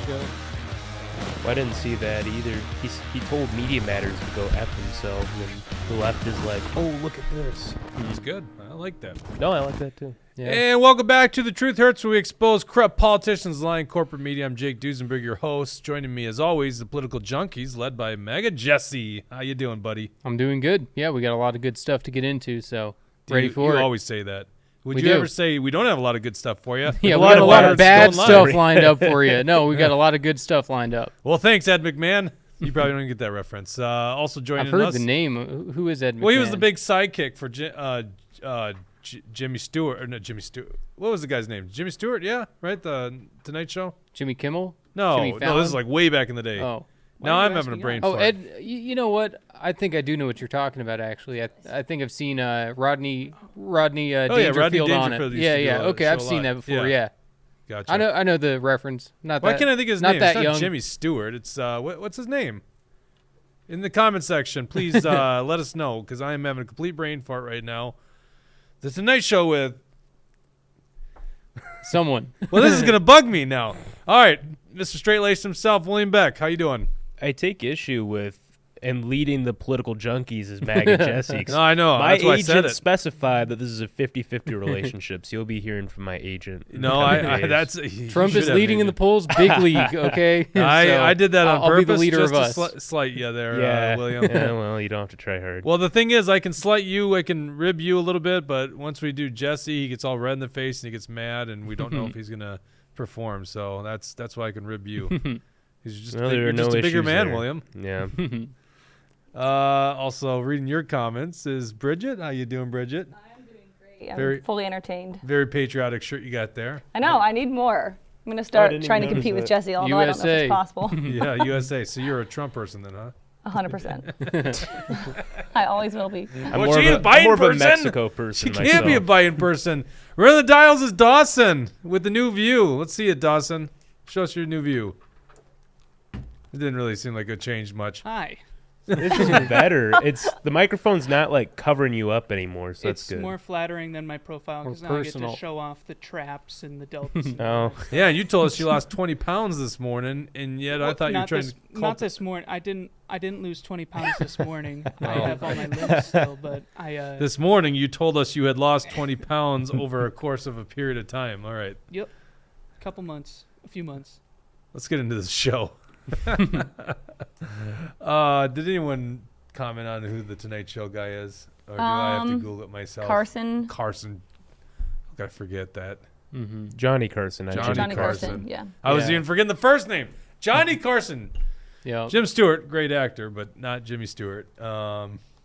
ago. Well, I didn't see that either. He told Media Matters to go F himself, and the left is like, oh, look at this. That's good. I like that. No, I like that too. Yeah. And welcome back to The Truth Hurts, where we expose corrupt politicians lying corporate media. I'm Jake Duesenberg, your host. Joining me, as always, the Political Junkies, led by Mega Jesse. How you doing, buddy? I'm doing good. Yeah, we got a lot of good stuff to get into, so ready for it. You always say that. Would you ever say we don't have a lot of good stuff for you? Yeah, we got a lot of bad stuff lined up for you. No, we got a lot of good stuff lined up. Well, thanks, Ed McMahon. You probably don't get that reference. Also joining us. I've heard the name. Who is Ed McMahon? Well, he was the big sidekick for Jimmy Stewart. Or not Jimmy Stewart. What was the guy's name? Jimmy Stewart, yeah? Right? The Tonight Show? Jimmy Kimmel? No, Jimmy Fallon? this is like way back in the day. Oh. Now I'm having a brain fart. Oh, Ed, you know what? I think I do know what you're talking about, actually. I think I've seen Rodney Dangerfield on it. Yeah. Okay, I've seen that before, yeah. Gotcha. I know the reference. Why can't I think of his name? It's not Jimmy Stewart. It's, what's his name? In the comment section, please let us know, because I am having a complete brain fart right now. The Tonight Show with... someone. Well, this is going to bug me now. All right, Mr. Straight-Laced himself, William Beck. How you doing? I take issue with and leading the Political Junkies is Maggot Jesse. No, I know. My That's why I said agent it. specified that this is a 50-50 relationship, so you'll be hearing from my agent. No, that's Trump is leading in the polls, big league. Okay, I did that on purpose. I'll be the leader just of us. Slight you there, William. Yeah, well, you don't have to try hard. Well, the thing is, I can slight you, I can rib you a little bit, but once we do Jesse, he gets all red in the face and he gets mad, and we don't know if he's gonna perform. So that's why I can rib you. He's just, you're just a bigger man, William. Yeah. Also, reading your comments is Bridget. How you doing, Bridget? I'm doing great. I'm fully entertained. Very patriotic shirt you got there. I know. I need more. I'm going to start trying to compete with Jesse, although I don't know if it's possible. Yeah, USA. So you're a Trump person then, huh? 100%. I always will be. I'm more of a Mexico person. She can't be a Biden person. Right on the dials is Dawson with the new view. Let's see it, Dawson. Show us your new view. It didn't really seem like it changed much. Hi. This is better. It's the microphone's not like covering you up anymore, so that's good. It's more flattering than my profile because now I get to show off the traps and the delts. Oh, yeah. You told us you lost 20 pounds this morning, and yet I thought you were trying to. Not this morning. I didn't lose 20 pounds this morning. I have all my limbs still, but I. This morning you told us you had lost 20 pounds over a course of a period of time. All right. Yep. A few months. Let's get into this show. Did anyone comment on who the Tonight Show guy is? Or do I have to Google it myself? Carson. Gotta forget that. Mm-hmm. Johnny Carson. Johnny Carson, yeah. I was even forgetting the first name. Johnny Carson. Yeah. Jim Stewart, great actor, but not Jimmy Stewart.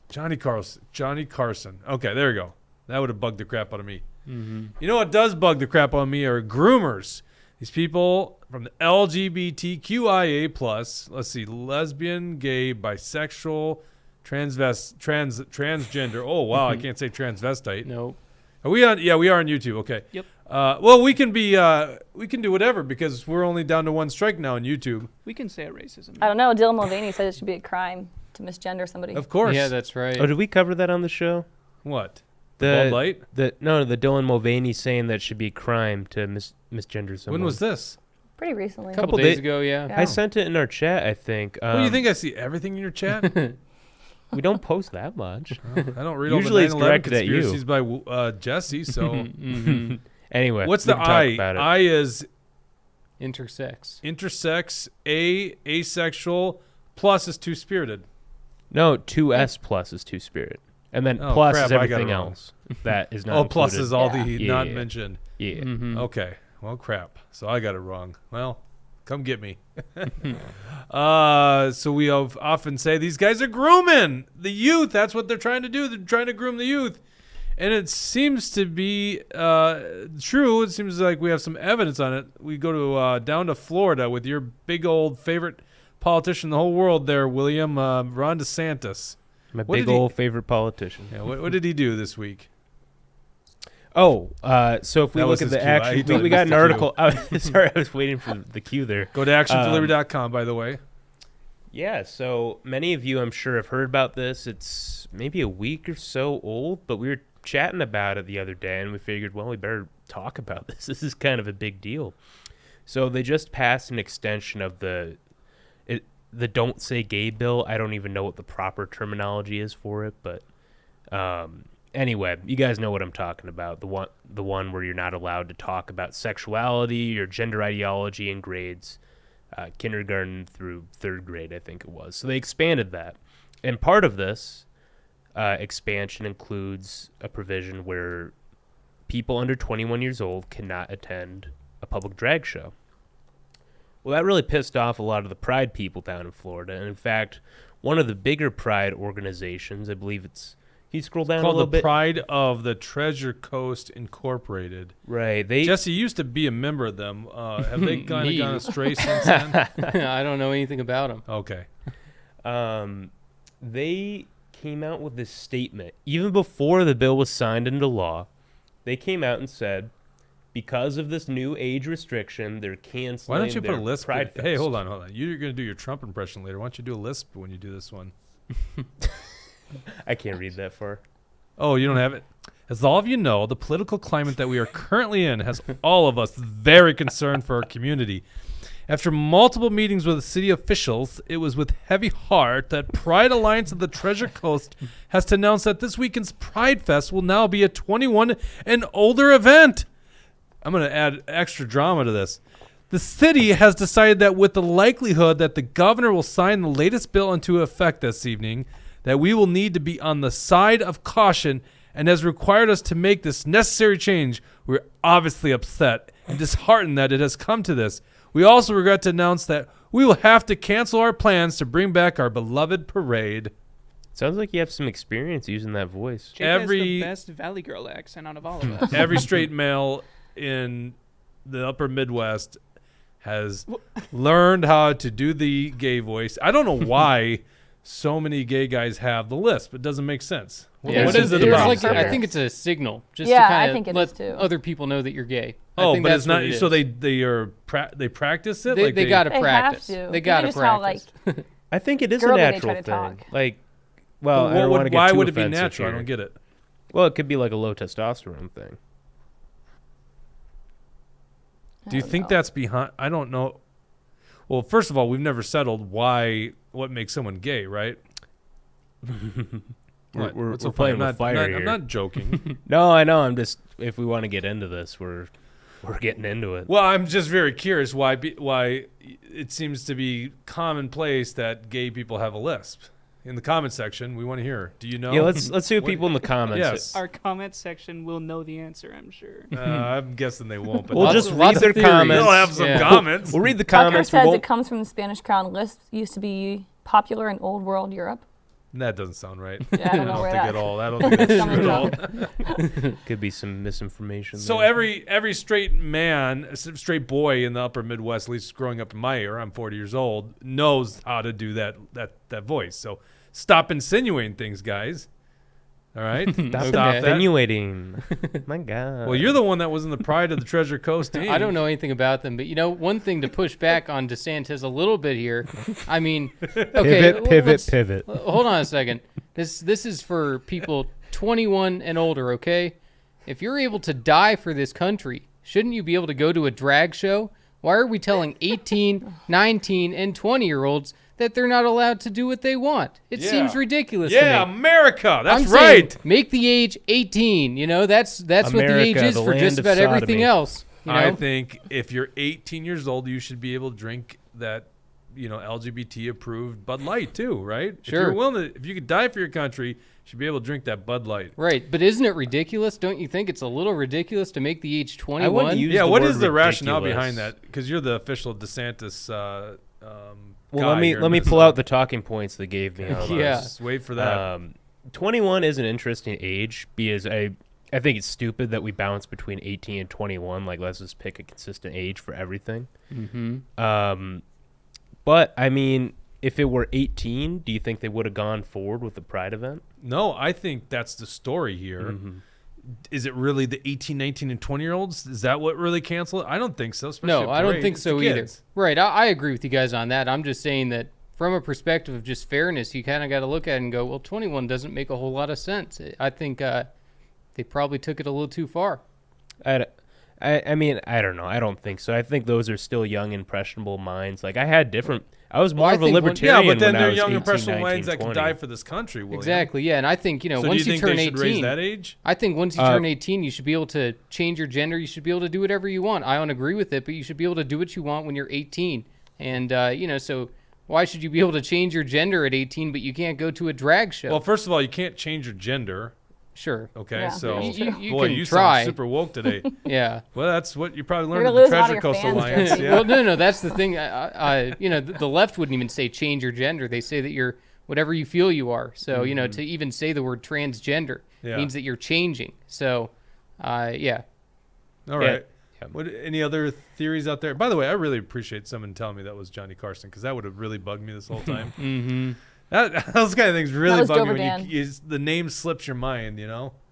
Johnny Carson. Okay, there we go. That would have bugged the crap out of me. Mm-hmm. You know what does bug the crap out of me are groomers. These people from the LGBTQIA+, let's see, lesbian, gay, bisexual, transgender. Oh, wow, I can't say transvestite. No. Are we on? Yeah, we are on YouTube. Okay. Yep. Well, we can do whatever because we're only down to one strike now on YouTube. We can say racism. I don't know. Dylan Mulvaney said it should be a crime to misgender somebody. Of course. Yeah, that's right. Oh, did we cover that on the show? What? The Bud Light? The Dylan Mulvaney saying that should be a crime to misgender someone. When was this? Pretty recently. A couple days ago, yeah. Yeah. I sent it in our chat, I think. What do you think? I see everything in your chat? We don't post that much. I don't read Usually all the 9/11 it's directed at you. conspiracies by Jesse, so. Mm-hmm. Anyway. What's the I? I is intersex, asexual, plus is two-spirited. No, 2S plus is two-spirit. And then plus is everything else. That is not included. Plus is all the not mentioned. Yeah. Mm-hmm. Okay. Well, crap. So I got it wrong. Well, come get me. So we often say these guys are grooming the youth. That's what they're trying to do. They're trying to groom the youth. And it seems to be true. It seems like we have some evidence on it. We go to down to Florida with your big old favorite politician in the whole world there, William, Ron Desantis. My big old favorite politician. Yeah, what did he do this week? Oh, so if we look at the actual, we got an article. Sorry, I was waiting for the cue there. Go to actionforliberty.com, by the way. Yeah, so many of you, I'm sure, have heard about this. It's maybe a week or so old, but we were chatting about it the other day, and we figured, well, we better talk about this. This is kind of a big deal. So they just passed an extension of the Don't Say Gay bill. I don't even know what the proper terminology is for it, but anyway, you guys know what I'm talking about. The one where you're not allowed to talk about sexuality or gender ideology in grades, kindergarten through 3rd grade, I think it was. So they expanded that. And part of this expansion includes a provision where people under 21 years old cannot attend a public drag show. Well, that really pissed off a lot of the Pride people down in Florida. And in fact, one of the bigger Pride organizations, I believe it's, can you scroll down a little bit? Called the Pride of the Treasure Coast Incorporated. Right. Jesse used to be a member of them. Have they kind of gone astray since then? I don't know anything about them. Okay. They came out with this statement. Even before the bill was signed into law, they came out and said, because of this new age restriction, they're canceling. Why don't you put a lisp? Pride Fest. Hey, hold on. You're going to do your Trump impression later. Why don't you do a lisp when you do this one? I can't read that far. Oh, you don't have it? As all of you know, the political climate that we are currently in has all of us very concerned for our community. After multiple meetings with city officials, it was with heavy heart that Pride Alliance of the Treasure Coast has to announce that this weekend's Pride Fest will now be a 21 and older event. I'm going to add extra drama to this. The city has decided that with the likelihood that the governor will sign the latest bill into effect this evening, that we will need to be on the side of caution and has required us to make this necessary change. We're obviously upset and disheartened that it has come to this. We also regret to announce that we will have to cancel our plans to bring back our beloved parade. Sounds like you have some experience using that voice. Jake has the best Valley Girl accent out of all of us. Every straight male in the upper Midwest has learned how to do the gay voice. I don't know why so many gay guys have the lisp. It doesn't make sense. Yeah, what is it about? I think it's a signal, just to kind of let other people know that you're gay. Oh, but it's not. So they practice it. They got to practice. They got to practice. I think it is a natural thing. Like, well, I don't want to get why too would it be offensive natural? here. I don't get it. Well, it could be like a low testosterone thing. Do you think that's behind? I don't know. Well, first of all, we've never settled what makes someone gay, right? We're playing with fire here. I'm not joking. No, I know. I'm just, if we want to get into this, we're getting into it. Well, I'm just very curious why it seems to be commonplace that gay people have a lisp. In the comment section, we want to hear. Do you know? Yeah, let's see what people in the comments. Yes. Our comment section will know the answer, I'm sure. I'm guessing they won't. But we'll just read their comments. They'll have some comments. We'll read the comments. Tucker says it comes from the Spanish crown. Lisp used to be popular in Old World Europe. That doesn't sound right. Yeah, I don't know where that. I don't think that's true at all. Could be some misinformation. So there. every straight man, straight boy in the upper Midwest, at least growing up in my era, I'm 40 years old, knows how to do that voice. So stop insinuating things, guys. All right? Stop insinuating. My God. Well, you're the one that was in the Pride of the Treasure Coast team. I don't know anything about them, but one thing to push back on Desantis a little bit here. I mean, okay, pivot. Hold on a second. This is for people 21 and older, okay? If you're able to die for this country, shouldn't you be able to go to a drag show? Why are we telling 18, 19, and 20-year-olds that they're not allowed to do what they want? It seems ridiculous to me. Yeah, America. That's I'm right. Saying, make the age 18. That's America, what the age is for just about everything else. I think if you're 18 years old, you should be able to drink that, LGBT approved Bud Light too, right? Sure. If you're willing to, if you could die for your country, you should be able to drink that Bud Light. Right, but isn't it ridiculous? Don't you think it's a little ridiculous to make the age 21? I wouldn't use the what word is the rationale ridiculous. behind that? Because you're the official Desantis. Well, let me pull out the talking points they gave me. On Just wait for that. 21 is an interesting age because I think it's stupid that we bounce between 18 and 21. Like, let's just pick a consistent age for everything. Mm-hmm. But I mean, if it were 18, do you think they would have gone forward with the Pride event? No, I think that's the story here. Mm-hmm. Is it really the 18, 19, and 20-year-olds? Is that what really canceled it? I don't think so. No, I don't think so either. Right, I agree with you guys on that. I'm just saying that from a perspective of just fairness, you kind of got to look at it and go, well, 21 doesn't make a whole lot of sense. I think they probably took it a little too far. I I mean, I don't know. I don't think so. I think those are still young, impressionable minds. Like, I was more of a libertarian. Yeah, but then when I they're was young, 18, impressionable 19, minds that 20. can die for this country, William. Exactly, yeah. And I think, So once do you you think turn they should 18, raise that age? I think once you turn 18, you should be able to change your gender. You should be able to do whatever you want. I don't agree with it, but you should be able to do what you want when you're 18. And, so why should you be able to change your gender at 18, but you can't go to a drag show? Well, first of all, you can't change your gender. Sure. Okay, Yeah. so You boy, can you try. sound super woke today. Yeah. Well, that's what you probably You're learned gonna at the lose a lot of Treasure your Coast fans, Alliance. Jesse. Yeah. Well, no, that's the thing. The left wouldn't even say change your gender. They say that you're whatever you feel you are. So, to even say the word transgender Yeah. means that you're changing. So, yeah. All right. Yeah. What? Any other theories out there? By the way, I really appreciate someone telling me that was Johnny Carson because that would have really bugged me this whole time. Mm-hmm. Those kind of things really was bug me Dover when Dan. the name slips your mind,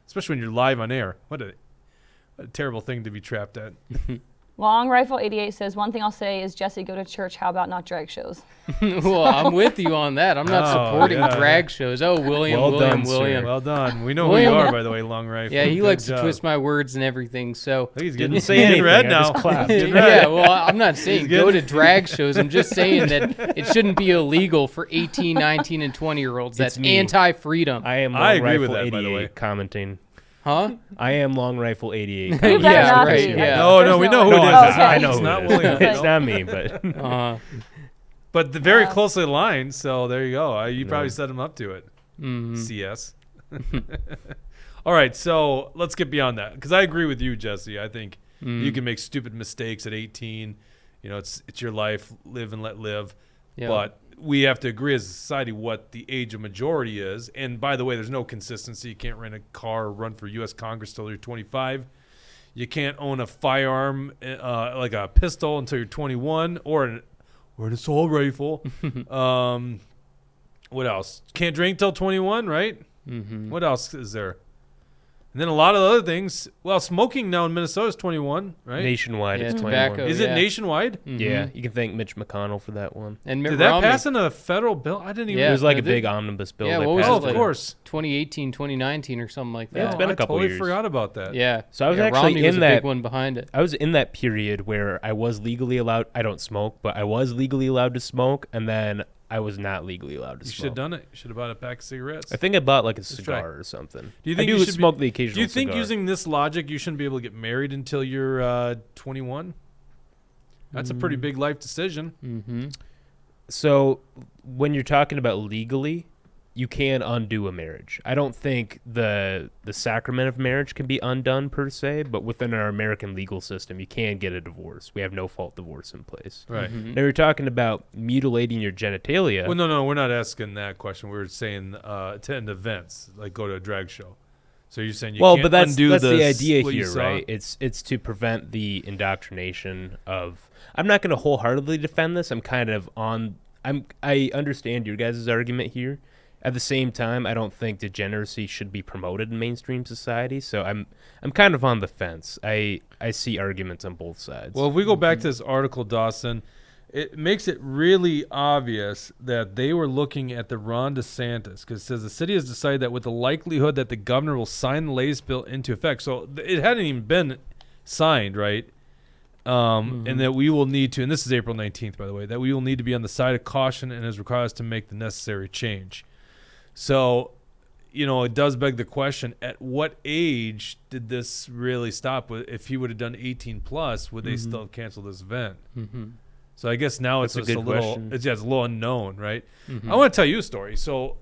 especially when you're live on air. What a terrible thing to be trapped at. Long Rifle 88 says, one thing I'll say is, Jesse, go to church. How about not drag shows? Well, I'm with you on that. I'm not supporting yeah. drag shows. Oh, William. Well done, sir. William. Well done. We know William. who you are, by the way, Long Rifle. Yeah, he Good likes job. to twist my words and everything. So, I think he's Didn't getting, say getting anything. red I now. just clapped. yeah, well, I'm not saying good. go to drag shows. I'm just saying that it shouldn't be illegal for 18, 19, and 20-year-olds. That's me. anti-freedom. I am I Long agree with Rifle that, by the 88 way. commenting. Huh? I am Long Rifle 88. You better Yeah, not right, be. yeah. No, There's we know who way. it is. Oh, It's okay. not- I know it's who not it is. William. It's not me, but But very closely aligned, so there you go. You probably set him up to it. Mhm. CS. All right, so let's get beyond that because I agree with you, Jesse. I think you can make stupid mistakes at 18. It's your life, live and let live. Yeah. But we have to agree as a society what the age of majority is. And by the way, there's no consistency. You can't rent a car or run for U.S. Congress till you're 25. You can't own a firearm, like a pistol, until you're 21, or an assault rifle. What else? Can't drink till 21, right? Mm-hmm. What else is there? And then a lot of other things. Well, smoking now in Minnesota is 21, right? nationwide Yeah, it's tobacco. 21. Is yeah. it nationwide? Yeah, you can thank Mitch McConnell for that one. And Mitt Did that Romney, pass in a federal bill? I didn't even. Yeah. It was like a they- big omnibus bill. Yeah, that what was passed it, of like- course. 2018, 2019 or something like Yeah, that. it's been a I couple totally years. forgot about that. Yeah. So I was Yeah, actually Romney was in a that big one behind it. I was in that period where I was legally allowed. I don't smoke, but I was legally allowed to smoke, and then I was not legally allowed to You smoke. should have done it. You should have bought a pack of cigarettes. I think I bought like a try. cigar or something. Do you think I you do should smoke the occasional Do you think cigar. using this logic, you shouldn't be able to get married until you're 21? That's a pretty big life decision. Mm-hmm. So when you're talking about legally, you can undo a marriage. I don't think the sacrament of marriage can be undone per se, but within our American legal system, you can get a divorce. We have no fault divorce in place. Right. Mm-hmm. Now you're talking about mutilating your genitalia. Well, no, we're not asking that question. We're saying attend events, like go to a drag show. So you're saying you can't but that's undo the idea what you here, saw? right? It's to prevent the indoctrination of. I'm not going to wholeheartedly defend this. I'm kind of on. I understand your guys' argument here. At the same time, I don't think degeneracy should be promoted in mainstream society. So I'm kind of on the fence. I see arguments on both sides. Well, if we go back to this article, Dawson, it makes it really obvious that they were looking at the Ron Desantis because it says the city has decided that with the likelihood that the governor will sign the latest bill into effect. So it hadn't even been signed, right? And that we will need to, and this is April 19th, by the way, that we will need to be on the side of caution and is required us to make the necessary change. So, it does beg the question, at what age did this really stop? If he would have done 18 plus, would they still have canceled this event? Mm-hmm. So I guess now That's it's a just a good little, question. it's a little unknown, right? Mm-hmm. I want to tell you a story. So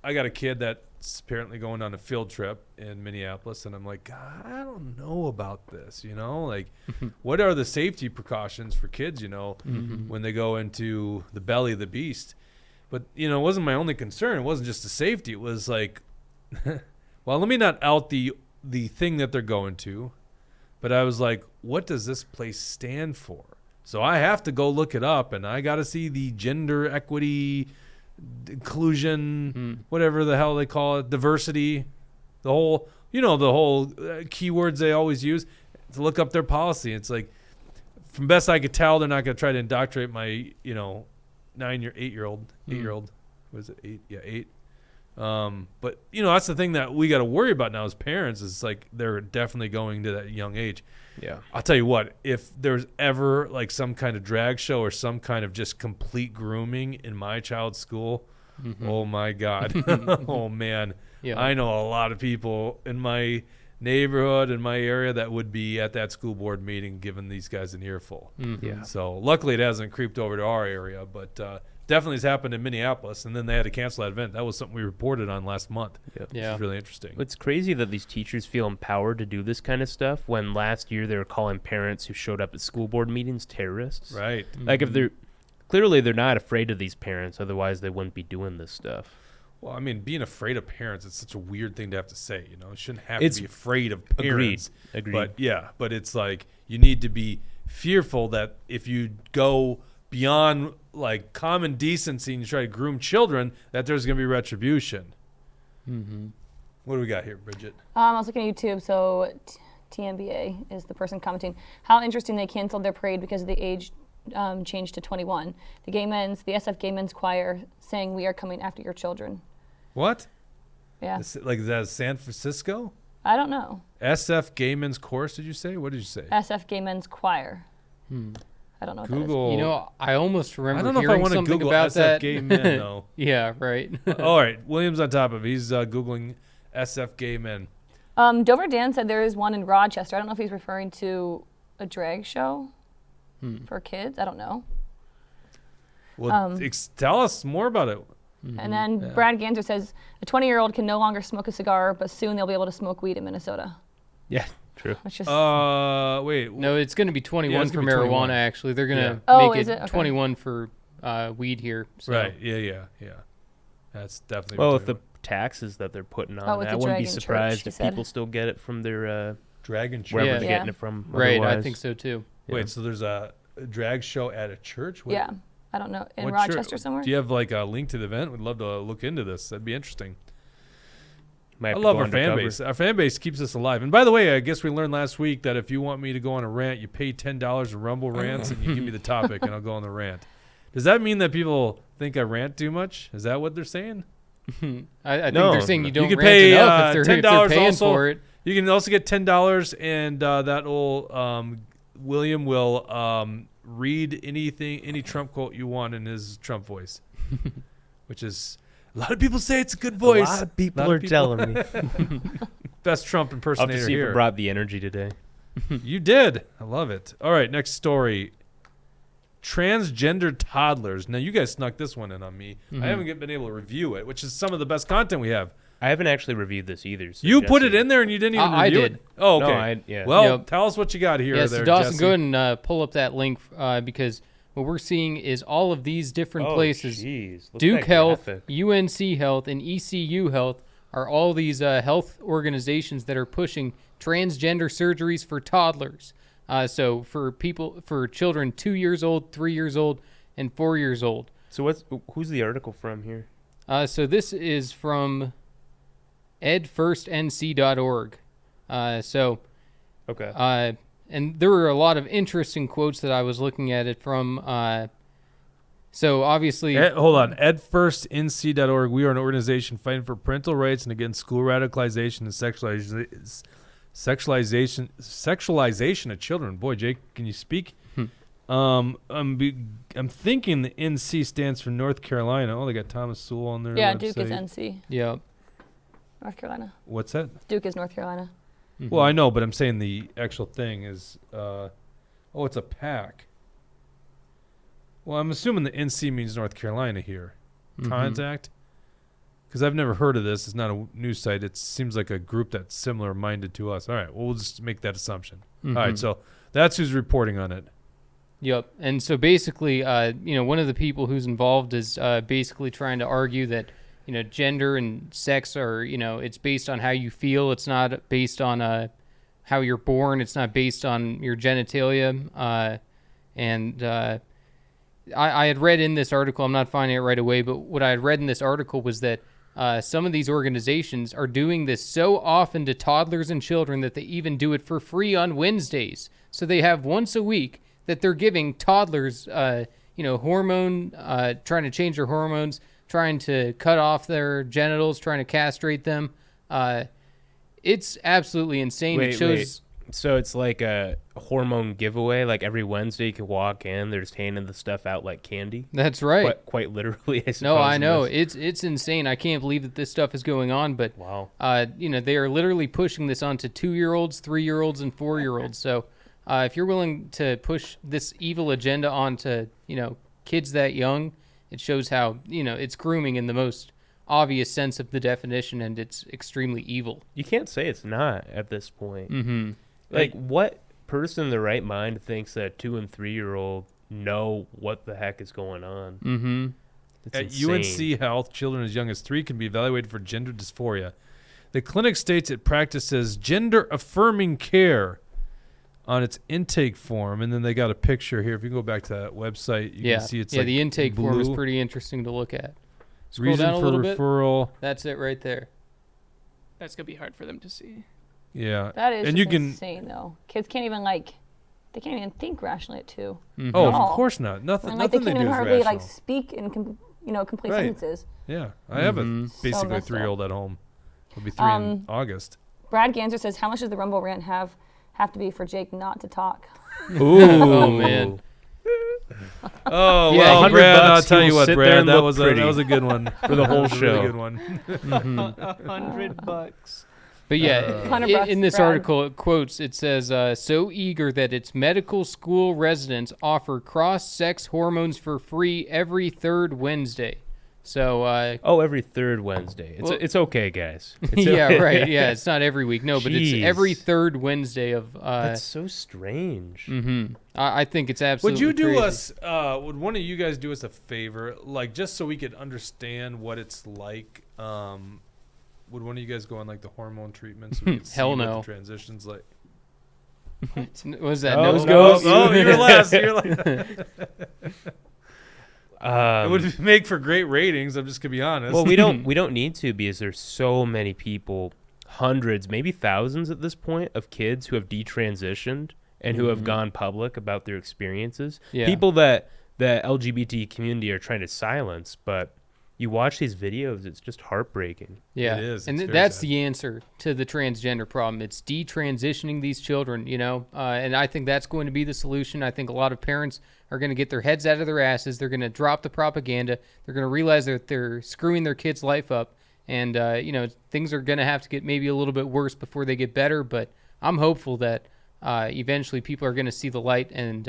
I got a kid that's apparently going on a field trip in Minneapolis, and I'm like, I don't know about this, like what are the safety precautions for kids, when they go into the belly of the beast? But, it wasn't my only concern. It wasn't just the safety. It was like, well, let me not out the thing that they're going to, but I was like, what does this place stand for? So I have to go look it up, and I got to see the gender equity, inclusion, whatever the hell they call it, diversity, the whole keywords they always use to look up their policy. It's like, from best I could tell, they're not going to try to indoctrinate my, 8-year-old. What is it? 8? Yeah, 8. But that's the thing that we got to worry about now as parents is like they're definitely going to that young age. Yeah. I'll tell you what, if there's ever like some kind of drag show or some kind of just complete grooming in my child's school, oh my God. Oh man. Yeah. I know a lot of people in my neighborhood, in my area, that would be at that school board meeting giving these guys an earful. Yeah. So luckily it hasn't creeped over to our area, but definitely has happened in Minneapolis, and then they had to cancel that event. That was something we reported on last month. Yep. Which is really interesting. It's crazy that these teachers feel empowered to do this kind of stuff when last year they were calling parents who showed up at school board meetings terrorists. Right. Like if they're clearly they're not afraid of these parents, otherwise they wouldn't be doing this stuff. Well, I mean, being afraid of parents, it's such a weird thing to have to say, You shouldn't have to be afraid of parents. Agreed. But it's like you need to be fearful that if you go beyond like common decency and you try to groom children, that there's going to be retribution. What do we got here, Bridget? I was looking at YouTube, so TMBA is the person commenting. How interesting they canceled their parade because of the age change to 21. The SF Gay Men's Choir saying, "We are coming after your children." What? Yeah. Like, is that San Francisco? I don't know. SF Gay Men's Chorus, did you say? What did you say? SF Gay Men's Choir. I don't know what Google. You know, I almost remember I don't know if I hearing want to something Google about SF that. Gay Men, though. Yeah, right. All right. William's on top of it. He's Googling SF Gay Men. Dover Dan said there is one in Rochester. I don't know if he's referring to a drag show for kids. I don't know. Well, tell us more about it. And then Brad Ganser says a 20-year-old can no longer smoke a cigar, but soon they'll be able to smoke weed in Minnesota. Yeah, true. Which is Wait. No, it's going to be 21 it's for gonna be 21. marijuana, actually. They're going to Oh, make is it? Okay. 21 for weed here. So. Right. Yeah. That's definitely. Well, with the taxes that they're putting on, with I the wouldn't be Dragon surprised Church, if he said. people still get it from their Dragon Church. wherever Yeah. they're getting it from. Right, I otherwise. think so too. Wait, so there's a drag show at a church? What- yeah. I don't know, in what Rochester church? somewhere. Do you have like a link to the event? We'd love to look into this. That'd be interesting. Might have I to love go our fan undercover. base. Our fan base keeps us alive. And by the way, I guess we learned last week that if you want me to go on a rant, you pay $10 to Rumble Rants and you give me the topic and I'll go on the rant. Does that mean that people think I rant too much? Is that what they're saying? I think No. they're saying you don't You rant can pay enough if they're $10 paying also. for it. You can also get $10 and that'll William will read any Trump quote you want in his Trump voice, which is a lot of people say it's a good voice. A lot of people are telling me. Best Trump I'll have impersonator to see if here. it brought the energy today. You did. I love it. All right, next story. Transgender toddlers. Now, you guys snuck this one in on me. I haven't been able to review it, which is some of the best content we have. I haven't actually reviewed this either. So You put it Jesse- in there and you didn't even I review did. it? Oh, okay. No, yeah. Well, Yep. tell us what you got here. Yeah, there, so Dawson, Jesse. go ahead and pull up that link because what we're seeing is all of these different Oh, places. jeez. Look at Duke that Health, graphic. UNC Health, and ECU Health are all these health organizations that are pushing transgender surgeries for toddlers. So for children 2 years old, 3 years old, and 4 years old. So who's the article from here? So this is from edfirstnc.org. Okay. And there were a lot of interesting quotes that I was looking at it from. So obviously, Hold on. EdFirstNC.org. We are an organization fighting for parental rights and against school radicalization and sexualization of children. Boy, Jake, can you speak? I'm thinking the NC stands for North Carolina. Oh, they got Thomas Sewell on their Yeah, website. Duke is NC. yeah. North Carolina. What's that? Duke is North Carolina. Well, I know, but I'm saying the actual thing is, it's a pack. Well, I'm assuming the NC means North Carolina here. Contact? Because I've never heard of this. It's not a news site. It seems like a group that's similar minded to us. All right, well, we'll just make that assumption. All right, so that's who's reporting on it. Yep. And so basically, one of the people who's involved is basically trying to argue that, gender and sex are, it's based on how you feel. It's not based on how you're born. It's not based on your genitalia. I had read in this article, I'm not finding it right away, but what I had read in this article was that some of these organizations are doing this so often to toddlers and children that they even do it for free on Wednesdays. So they have once a week that they're giving toddlers, hormone, trying to change their hormones trying to cut off their genitals, trying to castrate them. It's absolutely insane. It shows. So it's like a hormone giveaway. Like every Wednesday, you can walk in. They're just handing the stuff out like candy. That's right. Quite literally, I suppose. No, I know. It's insane. I can't believe that this stuff is going on. But wow. They are literally pushing this onto 2-year-olds, 3-year-olds, and 4-year-olds. So if you're willing to push this evil agenda onto kids that young, it shows how it's grooming in the most obvious sense of the definition, and it's extremely evil. You can't say it's not at this point. Mm-hmm. Like, what person in the right mind thinks that 2- and 3-year-old know what the heck is going on? Mm-hmm. It's At insane. UNC Health, children as young as 3 can be evaluated for gender dysphoria. The clinic states it practices gender-affirming care on its intake form, and then they got a picture here. If you go back to that website, you can see it's like the intake form is blue. pretty interesting to look at. Scroll Reason down a for little bit. referral. That's it right there. That's gonna be hard for them to see. Yeah, That is and just you can. insane, though. Kids can't even they can't even think rationally at 2. Mhm. Oh, at all. of course not. Nothing. And Nothing they they can't do even is hardly rational. speak in complete Right. sentences. Yeah, I have Mhm. a basically messed up. 3-year-old at home. It'll be 3 in August. Brad Ganser says, "How much does the Rumble rant have to be for Jake not to talk?" Ooh. Oh, man. Oh Yeah, well, $100 Brad. I'll bucks, tell he you will what, sit there Brad. and That look was pretty. a good one For the whole That was a really show. good one. $100. But yeah, $100 in this Brad. article, it quotes, it says, so eager that its medical school residents offer cross-sex hormones for free every 3rd Wednesday. So, Every 3rd Wednesday. It's okay, guys. It's yeah, right. Yeah, it's not every week. No, but it's Jeez. every 3rd Wednesday of... That's so strange. Mm-hmm. I think it's absolutely Would you do crazy. us? Would one of you guys do us a favor, like just so we could understand what it's like? Would one of you guys go on like the hormone treatment so we could see Hell what no. the transitions like? Was that Oh, nose no. goes? Oh, you're last. You're last. It Um, would make for great ratings. I'm just gonna be honest. well, we don't need to because there's so many people, hundreds, maybe thousands at this point, of kids who have detransitioned and who have gone public about their experiences. Yeah. People that the LGBT community are trying to silence, but you watch these videos, it's just heartbreaking. Yeah, It is. and It's very that's sad. the answer to the transgender problem. It's detransitioning these children, and I think that's going to be the solution. I think a lot of parents are going to get their heads out of their asses. They're going to drop the propaganda. They're going to realize that they're screwing their kids' life up, and things are going to have to get maybe a little bit worse before they get better. But I'm hopeful that eventually people are going to see the light, and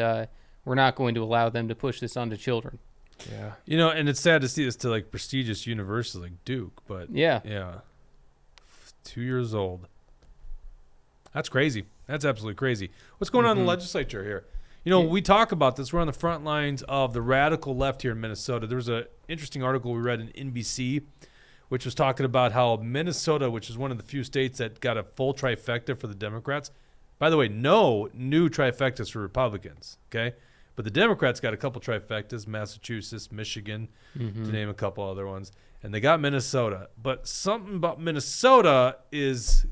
we're not going to allow them to push this onto children. Yeah. and it's sad to see this to like prestigious universities like Duke, but Yeah. 2 years old. That's crazy. That's absolutely crazy. What's going on in the legislature here? We talk about this. We're on the front lines of the radical left here in Minnesota. There was an interesting article we read in NBC, which was talking about how Minnesota, which is one of the few states that got a full trifecta for the Democrats. By the way, no new trifectas for Republicans, okay? But the Democrats got a couple trifectas, Massachusetts, Michigan, to name a couple other ones. And they got Minnesota. But something about Minnesota is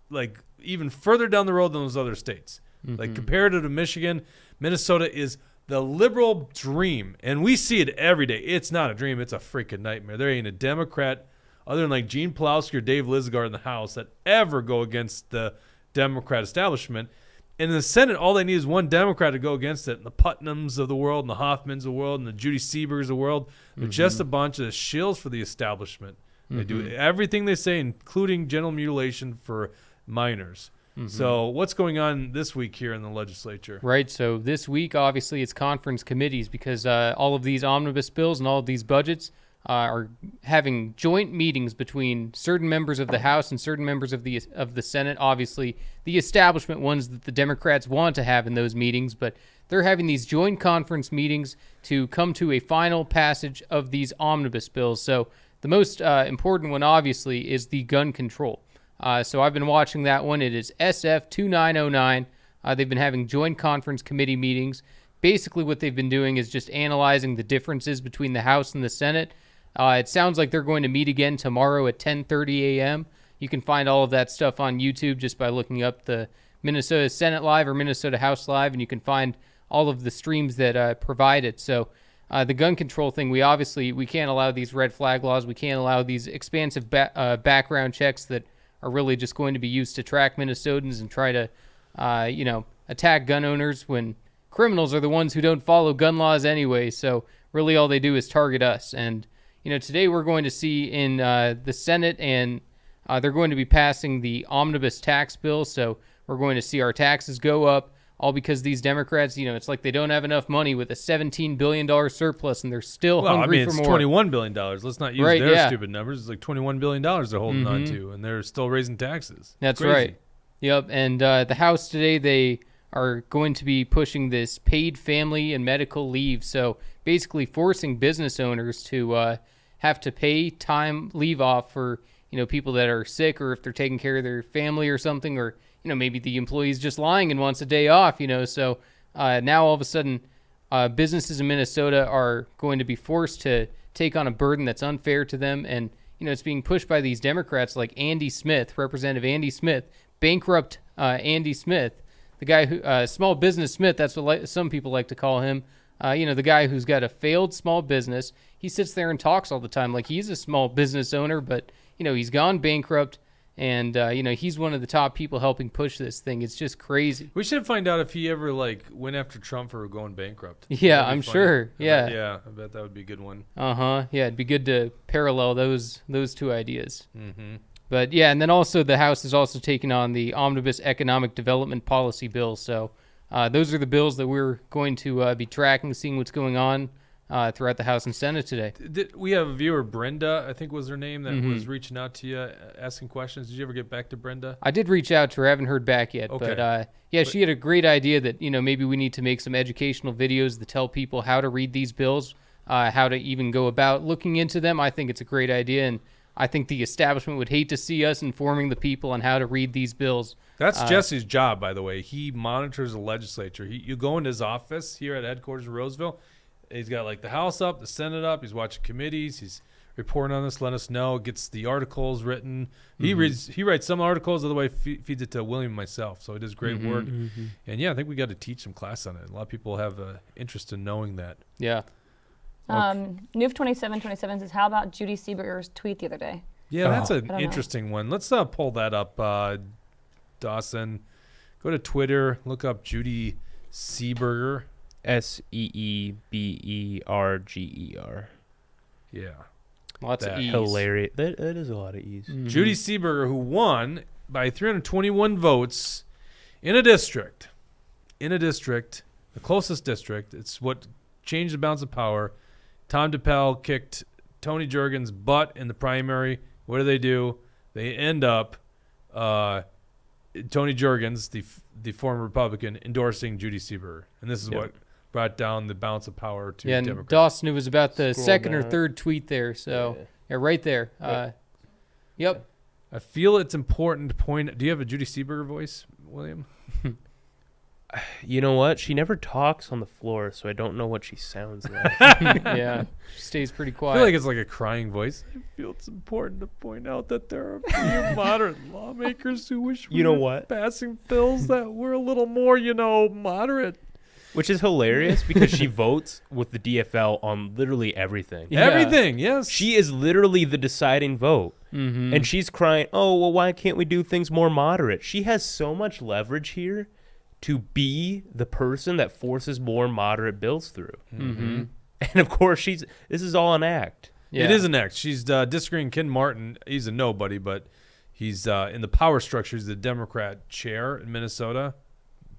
like even further down the road than those other states. Like comparative to Michigan, Minnesota is the liberal dream. And we see it every day. It's not a dream. It's a freaking nightmare. There ain't a Democrat other than like Gene Plowski or Dave Lisgar in the House that ever go against the Democrat establishment. And in the Senate, all they need is one Democrat to go against it. And the Putnams of the world, and the Hoffmans of the world, and the Judy Sebergs of the world. They're just a bunch of shills for the establishment. They do everything they say, including genital mutilation for minors. So what's going on this week here in the legislature? Right. So this week, obviously, it's conference committees because all of these omnibus bills and all of these budgets are having joint meetings between certain members of the House and certain members of the Senate. Obviously, the establishment ones that the Democrats want to have in those meetings, but they're having these joint conference meetings to come to a final passage of these omnibus bills. So the most important one, obviously, is the gun control. So I've been watching that one. It is SF 2909. They've been having joint conference committee meetings. Basically, what they've been doing is just analyzing the differences between the House and the Senate. It sounds like they're going to meet again tomorrow at 10:30 a.m. You can find all of that stuff on YouTube just by looking up the Minnesota Senate Live or Minnesota House Live, and you can find all of the streams that provide it. So the gun control thing, we can't allow these red flag laws. We can't allow these expansive background checks that are really just going to be used to track Minnesotans and try to, attack gun owners when criminals are the ones who don't follow gun laws anyway. So really all they do is target us. And, today we're going to see in the Senate, and they're going to be passing the omnibus tax bill. So we're going to see our taxes go up, all because these Democrats, it's like they don't have enough money with a $17 billion surplus, and they're still hungry for more. It's $21 billion. Let's not use their stupid numbers. It's like $21 billion they're holding on to, and they're still raising taxes. That's crazy. Right. Yep. And the House today, they are going to be pushing this paid family and medical leave. So basically forcing business owners to have to pay time leave off for, people that are sick, or if they're taking care of their family or something, or maybe the employee's just lying and wants a day off, So now all of a sudden, businesses in Minnesota are going to be forced to take on a burden that's unfair to them. And, it's being pushed by these Democrats like Andy Smith, Representative Andy Smith, bankrupt Andy Smith, the guy who, small business Smith, that's what some people like to call him. The guy who's got a failed small business. He sits there and talks all the time like he's a small business owner, but, he's gone bankrupt. And, he's one of the top people helping push this thing. It's just crazy. We should find out if he ever, went after Trump for going bankrupt. Yeah, I'm sure. Yeah. I bet that would be a good one. Uh-huh. Yeah, it'd be good to parallel those two ideas. Mm-hmm. But, yeah, and then also the House is also taking on the Omnibus Economic Development Policy Bill. So those are the bills that we're going to be tracking, seeing what's going on throughout the House and Senate today. We have a viewer, Brenda, I think was her name, that was reaching out to you, asking questions. Did you ever get back to Brenda? I did reach out to her. I haven't heard back yet. Okay. But, she had a great idea that, maybe we need to make some educational videos that tell people how to read these bills, how to even go about looking into them. I think it's a great idea, and I think the establishment would hate to see us informing the people on how to read these bills. That's Jesse's job, by the way. He monitors the legislature. You go into his office here at headquarters in Roseville. He's got the House up, the Senate up. He's watching committees. He's reporting on this, letting us know. Gets the articles written. He writes some articles. Otherwise, feeds it to William and myself. So he does great work. Mm-hmm. And yeah, I think we got to teach some class on it. A lot of people have an interest in knowing that. Yeah. Noof 2727 says, "How about Judy Seeberger's tweet the other day?" Yeah, that's an interesting one. Let's pull that up, Dawson. Go to Twitter. Look up Judy Seeberger. Seeberger. Yeah. Lots of E's. Hilarious. That is a lot of E's. Mm-hmm. Judy Seeberger, who won by 321 votes in a district, the closest district. It's what changed the balance of power. Tom DePel kicked Tony Jurgens' butt in the primary. What do? They end up Tony Jurgens, the former Republican, endorsing Judy Seeberger. And this is what brought down the balance of power to Democrats. And Dawson, it was about the second or third tweet there. So, right there. Yep. I feel it's important to point. Do you have a Judy Seeberger voice, William? You know what? She never talks on the floor, so I don't know what she sounds like. Yeah, she stays pretty quiet. I feel like it's like a crying voice. I feel it's important to point out that there are a few moderate lawmakers who wish we were passing bills that were a little more, moderate. Which is hilarious because she votes with the DFL on literally everything. Yeah. Everything, yes. She is literally the deciding vote. Mm-hmm. And she's crying, oh, well, why can't we do things more moderate? She has so much leverage here to be the person that forces more moderate bills through. Mm-hmm. And, of course, this is all an act. Yeah. It is an act. She's disagreeing Ken Martin. He's a nobody, but he's in the power structure. He's the Democrat chair in Minnesota.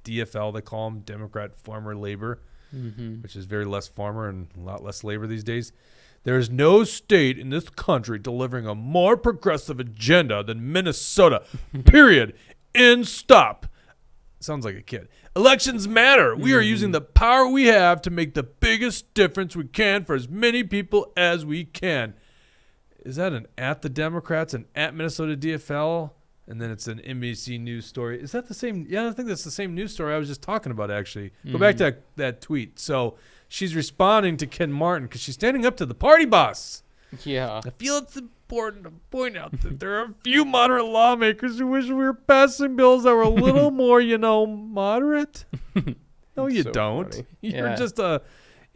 DFL, they call him, Democrat Farmer Labor, which is very less farmer and a lot less labor these days. There is no state in this country delivering a more progressive agenda than Minnesota, period. End stop. Sounds like a kid. Elections matter. We are using the power we have to make the biggest difference we can for as many people as we can. Is that an at the Democrats and at Minnesota DFL? And then it's an NBC News story. Is that the same? Yeah, I think that's the same news story I was just talking about, actually. Go back to that tweet. So she's responding to Ken Martin because she's standing up to the party boss. Yeah. I feel it's important to point out that there are a few moderate lawmakers who wish we were passing bills that were a little more, moderate. No, you don't. Funny. You're just a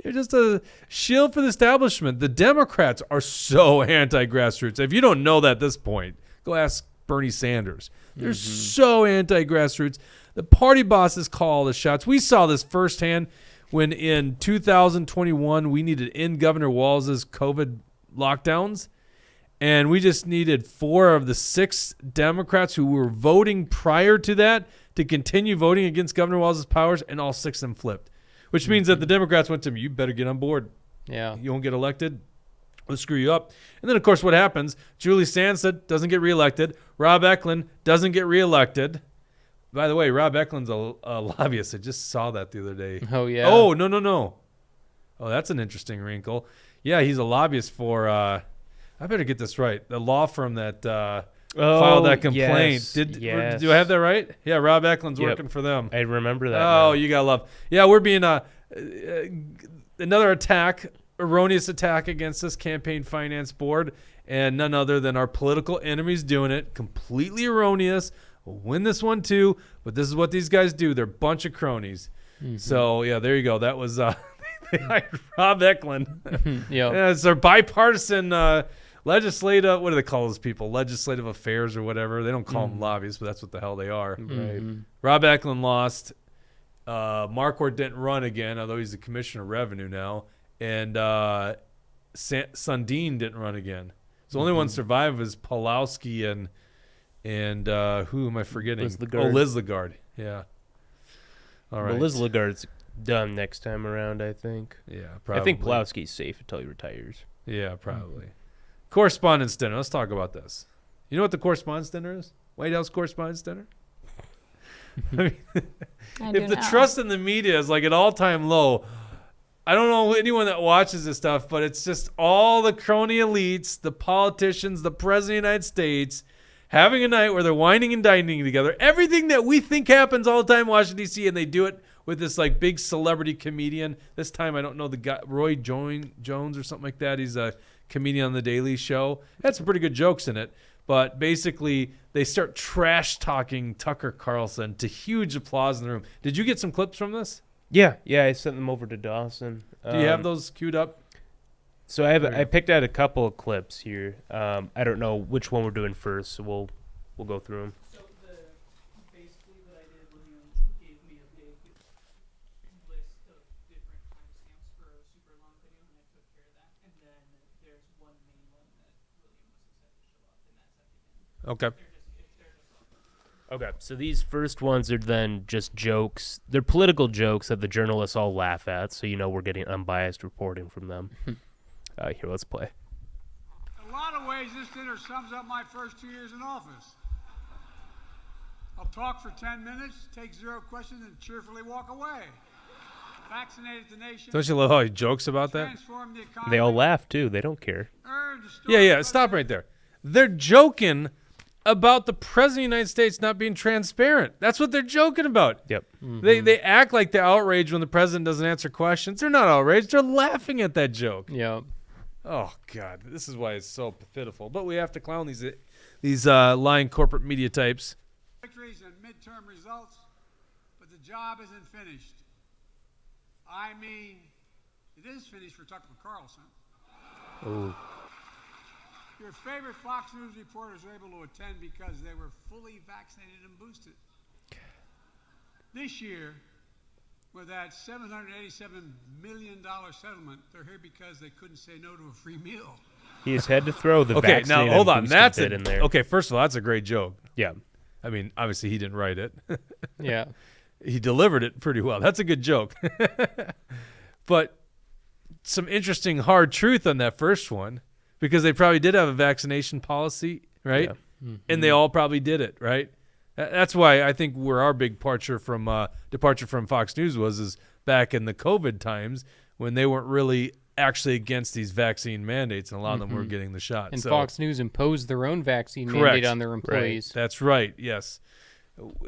You're just a shield for the establishment. The Democrats are so anti-grassroots. If you don't know that at this point, go ask Bernie Sanders. They're so anti-grassroots. The party bosses call the shots. We saw this firsthand when in 2021 we needed to end Governor Walz's COVID lockdowns. And we just needed 4 of the 6 Democrats who were voting prior to that to continue voting against Governor Walz's powers, and all 6 of them flipped. Which means that the Democrats went to him, you better get on board. Yeah. You won't get elected, we'll screw you up. And then, of course, what happens? Julie Sansa doesn't get reelected. Rob Eklund doesn't get reelected. By the way, Rob Eklund's a lobbyist. I just saw that the other day. Oh, yeah. Oh, no. Oh, that's an interesting wrinkle. Yeah, he's a lobbyist for, I better get this right, the law firm that filed that complaint. Yes. Do I have that right? Yeah, Rob Eklund's working for them. I remember that. Oh, you got love. Yeah, we're being another attack, erroneous attack against this campaign finance board, and none other than our political enemies doing it. Completely erroneous. We'll win this one too, but this is what these guys do. They're a bunch of cronies. So, yeah, there you go. That was Rob Eklund. Yeah. It's our bipartisan legislative, what do they call those people? Legislative affairs or whatever. They don't call them lobbyists, but that's what the hell they are. Right. Rob Eklund lost. Marquardt didn't run again, although he's the commissioner of revenue now. And Sundin didn't run again. So the only one survived was Pawlowski and who am I forgetting? Liz Lagarde. Oh, Liz Lagarde. Yeah. All right. Well, Liz Lagarde's done next time around, I think. Yeah, probably. I think Pawlowski's safe until he retires. Yeah, probably. Correspondence dinner. Let's talk about this. You know what the correspondence dinner is? White House Correspondence Dinner? I mean, if the trust in the media is like at all-time low, I don't know anyone that watches this stuff, but it's just all the crony elites, the politicians, the president of the United States, having a night where they're whining and dining together. Everything that we think happens all the time in Washington, D.C., and they do it with this like big celebrity comedian. This time I don't know the guy, Roy Jones or something like that. He's a comedian on The Daily Show. Had some pretty good jokes in it. But basically, they start trash-talking Tucker Carlson to huge applause in the room. Did you get some clips from this? Yeah, I sent them over to Dawson. Do you have those queued up? So I picked out a couple of clips here. I don't know which one we're doing first, so we'll go through them. So basically what I did, William gave me a big list of different timestamps for a super long video, and I took care of that. And then there's one main one that William was excited to show off, and that's at the end. Okay. Okay, so these first ones are then just jokes. They're political jokes that the journalists all laugh at, so you know we're getting unbiased reporting from them. Here, let's play. In a lot of ways, this dinner sums up my first 2 years in office. I'll talk for 10 minutes, take 0 questions, and cheerfully walk away. Vaccinated the nation. Don't you love how he jokes about that? Transformed the economy. They all laugh, too. They don't care. Yeah. Stop right there. They're joking about the president of the United States not being transparent. That's what they're joking about. Yep. They act like they're outraged when the president doesn't answer questions. They're not outraged. They're laughing at that joke. Yeah. Oh, God. This is why it's so pitiful. But we have to clown these lying corporate media types. Victories and midterm results, but the job isn't finished. I mean, it is finished for Tucker Carlson. Oh. Your favorite Fox News reporters were able to attend because they were fully vaccinated and boosted. This year, with that $787 million settlement, they're here because they couldn't say no to a free meal. He has had to throw the Okay, vaccinated now hold on. boosted That's bit in there. Okay, first of all, that's a great joke. Yeah. I mean, obviously he didn't write it. Yeah. He delivered it pretty well. That's a good joke. But some interesting hard truth on that first one, because they probably did have a vaccination policy, right? Yeah. And they all probably did it, right? That's why I think where our big departure from Fox News is back in the COVID times when they weren't really actually against these vaccine mandates, and a lot of them were getting the shot. And so, Fox News imposed their own vaccine Correct. mandate on their employees. That's right. Yes.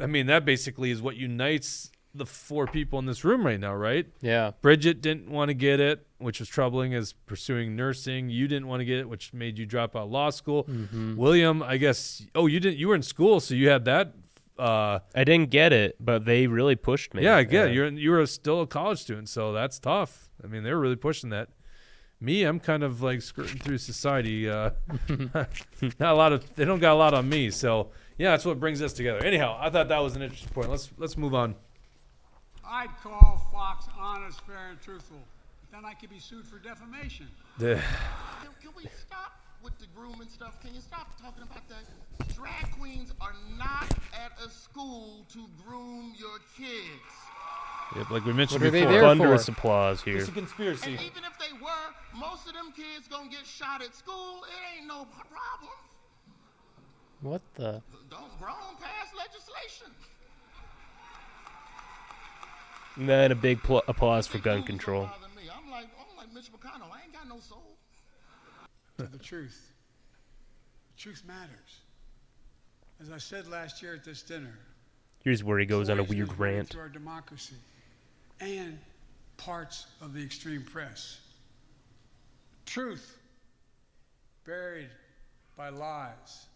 I mean, that basically is what unites the 4 people in this room right now, right? Yeah. Bridget didn't want to get it, which was troubling as pursuing nursing. You didn't want to get it, which made you drop out of law school. William, I guess, you were in school, so you had that I didn't get it, but they really pushed me. Yeah, I get it. You were still a college student, so that's tough. I mean, they were really pushing that. Me, I'm kind of like skirting through society. Not a lot of they don't got a lot on me, so yeah, that's what brings us together. Anyhow, I thought that was an interesting point. Let's move on. I'd call Fox honest, fair, and truthful. Then I could be sued for defamation. Can we stop with the grooming stuff? Can you stop talking about that? Drag queens are not at a school to groom your kids. Yep, like we mentioned What are they before. there Thunderous for? applause here. It's a conspiracy. And even if they were, most of them kids gonna get shot at school. It ain't no problem. What the? Don't grown pass legislation. And then a big applause for gun control. I'm like Mitch McConnell. I ain't got no soul. The truth. The truth matters. As I said last year at this dinner, Here's where he goes on a poison weird is running rant. through our democracy and parts of the extreme press. Truth buried by lies,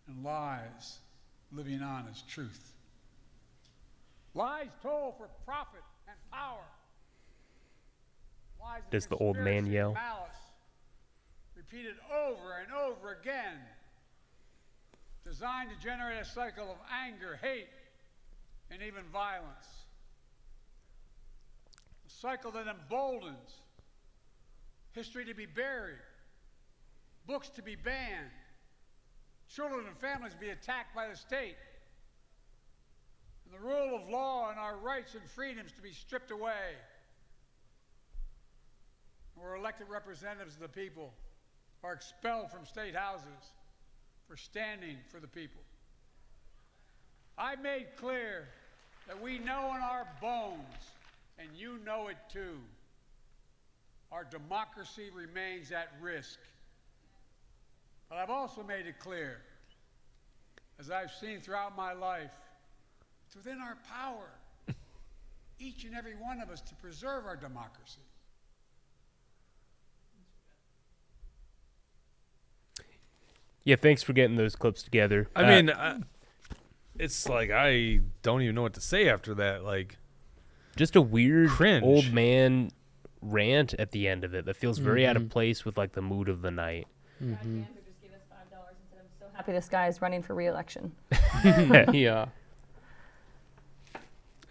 and lies living on as truth. Lies told for profit and power. Lies of Does the old man conspiracy yell? and malice, repeated over and over again, designed to generate a cycle of anger, hate, and even violence. A cycle that emboldens history to be buried, books to be banned, children and families to be attacked by the state, and the rule of law and our rights and freedoms to be stripped away. Where elected representatives of the people are expelled from state houses for standing for the people. I made clear that we know in our bones, and you know it too, our democracy remains at risk. But I've also made it clear, as I've seen throughout my life, it's within our power, each and every one of us, to preserve our democracy. Yeah, thanks for getting those clips together. I mean, it's like I don't even know what to say after that. Like, just a weird Cringe. old man rant at the end of it that feels very out of place with like the mood of the night. Just give us $5 and said, I'm so happy this guy is running for re-election. Yeah.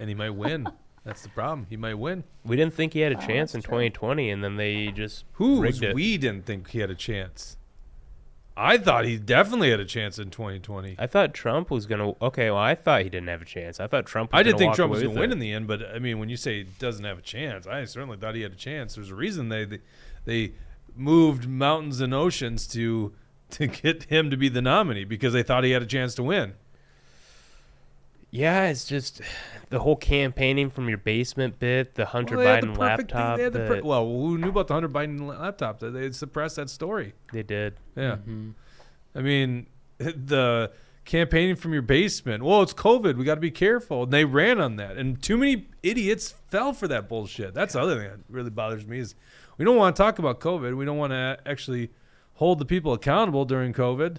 and he might win. That's the problem. He might win. We didn't think he had a chance that's in true. 2020, and then they just Who was rigged it. we didn't think he had a chance? I thought he definitely had a chance in 2020. I thought Trump was gonna. Okay, well, I thought he didn't have a chance. I thought Trump. Was I didn't gonna think walk Trump was away going to with win it. in the end, but I mean, when you say he doesn't have a chance, I certainly thought he had a chance. There's a reason they moved mountains and oceans to get him to be the nominee, because they thought he had a chance to win. Yeah, it's just the whole campaigning from your basement bit, the Hunter Well, they had Biden the perfect thing. laptop. They had the that- well, who knew about the Hunter Biden laptop? They suppressed that story. they did. Yeah. I mean, the campaigning from your basement. Well, it's COVID. We got to be careful. And they ran on that. And too many idiots fell for that bullshit. That's the other thing that really bothers me is we don't want to talk about COVID. We don't want to actually hold the people accountable during COVID.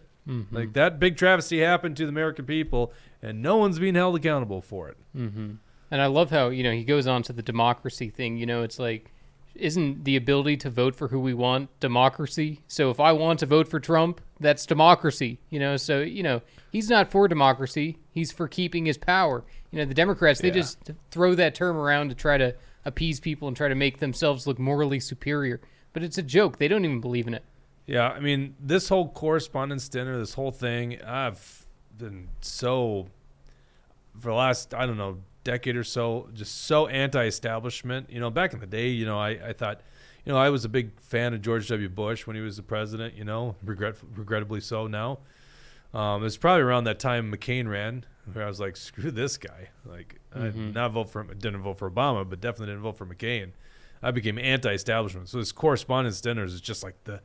Like that big travesty happened to the American people, and no one's being held accountable for it. And I love how, he goes on to the democracy thing. It's like, isn't the ability to vote for who we want democracy? So if I want to vote for Trump, that's democracy. So, he's not for democracy. He's for keeping his power. The Democrats, they just throw that term around to try to appease people and try to make themselves look morally superior. But it's a joke. They don't even believe in it. Yeah, I mean, this whole correspondence dinner, this whole thing, I've been so, for the last, I don't know, decade or so, just so anti-establishment. Back in the day, I thought, I was a big fan of George W. Bush when he was the president, regrettably so now. It was probably around that time McCain ran, where I was like, screw this guy. Like, I did not vote for him. Didn't vote for Obama, but definitely didn't vote for McCain. I became anti-establishment. So this correspondence dinners is just like the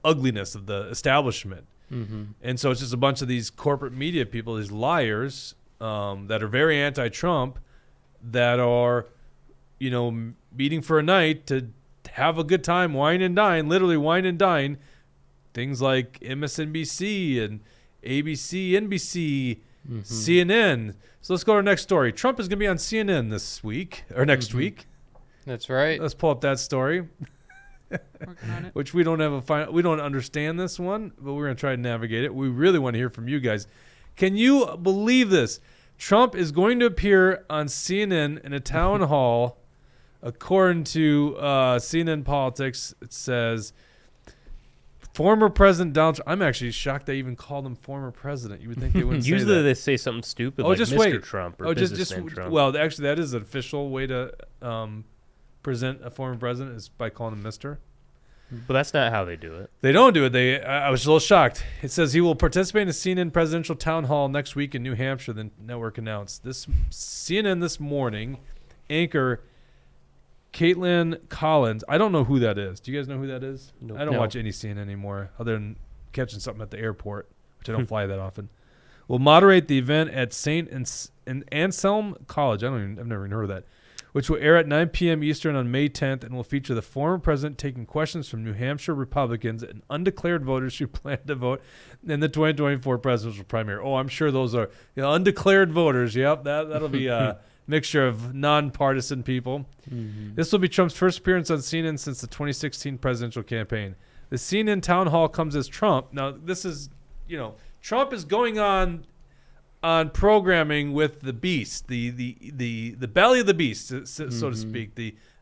ugliness of the establishment. And so it's just a bunch of these corporate media people, these liars that are very anti-Trump, that are, meeting for a night to have a good time, wine and dine, literally wine and dine. Things like MSNBC ABC, NBC, CNN. So let's go to our next story. Trump is going to be on CNN this week or next week. That's right. Let's pull up that story. Working on it. Which we don't have we don't understand this one, but we're going to try to navigate it. We really want to hear from you guys. Can you believe this? Trump is going to appear on CNN in a town hall. According to CNN Politics, it says former President Donald Trump. I'm actually shocked they even called him former president. You would think they wouldn't say Usually that. they say something stupid Oh, like just Mr. wait. Trump or Oh, just businessman Trump. well, actually, that is an official way to present a former president is by calling him Mr. But that's not how they do it. They don't do it. I was a little shocked. It says he will participate in a CNN presidential town hall next week in New Hampshire, the network announced. This CNN this morning, anchor Caitlin Collins. I don't know who that is. Do you guys know who that is? Nope. I don't No. watch any CNN anymore other than catching something at the airport, which I don't fly that often. Will moderate the event at St. Anselm College. I've never even heard of that. Which will air at 9 p.m. Eastern on May 10th and will feature the former president taking questions from New Hampshire Republicans and undeclared voters who plan to vote in the 2024 presidential primary. Oh, I'm sure those are undeclared voters. Yep, that'll be a mixture of nonpartisan people. This will be Trump's first appearance on CNN since the 2016 presidential campaign. The CNN town hall comes as Trump. Now, this is, Trump is going on programming with the beast, the belly of the beast, so to speak,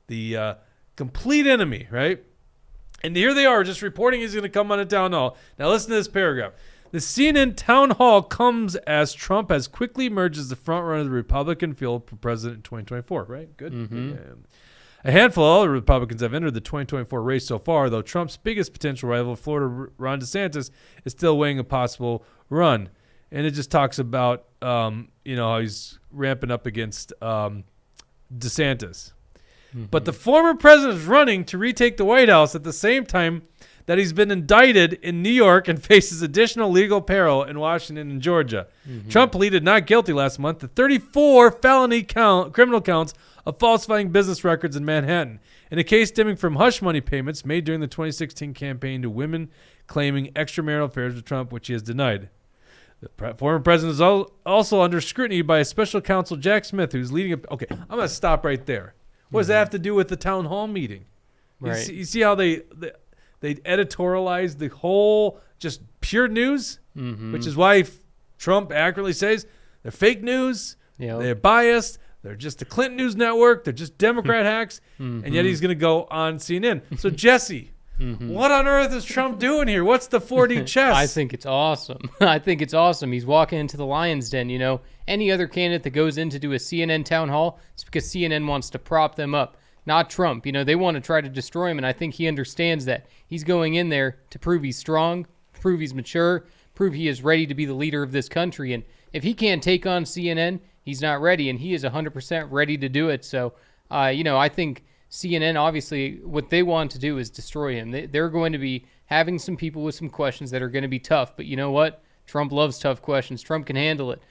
the complete enemy, right? And here they are just reporting he's going to come on a town hall. Now listen to this paragraph. The CNN town hall comes as Trump has quickly emerged as the front runner of the Republican field for president in 2024, right? Good. Yeah. A handful of other Republicans have entered the 2024 race so far, though Trump's biggest potential rival, Florida Ron Desantis, is still weighing a possible run. And it just talks about, how he's ramping up against Desantis. But the former president is running to retake the White House at the same time that he's been indicted in New York and faces additional legal peril in Washington and Georgia. Trump pleaded not guilty last month to 34 felony criminal counts of falsifying business records in Manhattan, in a case stemming from hush money payments made during the 2016 campaign to women claiming extramarital affairs with Trump, which he has denied. The former president is also under scrutiny by a special counsel, Jack Smith, who's leading a... Okay, I'm going to stop right there. What does that have to do with the town hall meeting? Right. You see how they editorialize the whole just pure news, which is why Trump accurately says they're fake news, they're biased, they're just the Clinton News Network, they're just Democrat hacks, and yet he's going to go on CNN. So, Jesse... What on earth is Trump doing here? What's the 4D chess? I think it's awesome. I think it's awesome. He's walking into the lion's den. Any other candidate that goes in to do a CNN town hall, it's because CNN wants to prop them up, not Trump. They want to try to destroy him, and I think he understands that. He's going in there to prove he's strong, prove he's mature, prove he is ready to be the leader of this country. And if he can't take on CNN, he's not ready, and he is 100% ready to do it. So, I think CNN, obviously, what they want to do is destroy him. They're going to be having some people with some questions that are going to be tough. But you know what? Trump loves tough questions. Trump can handle it.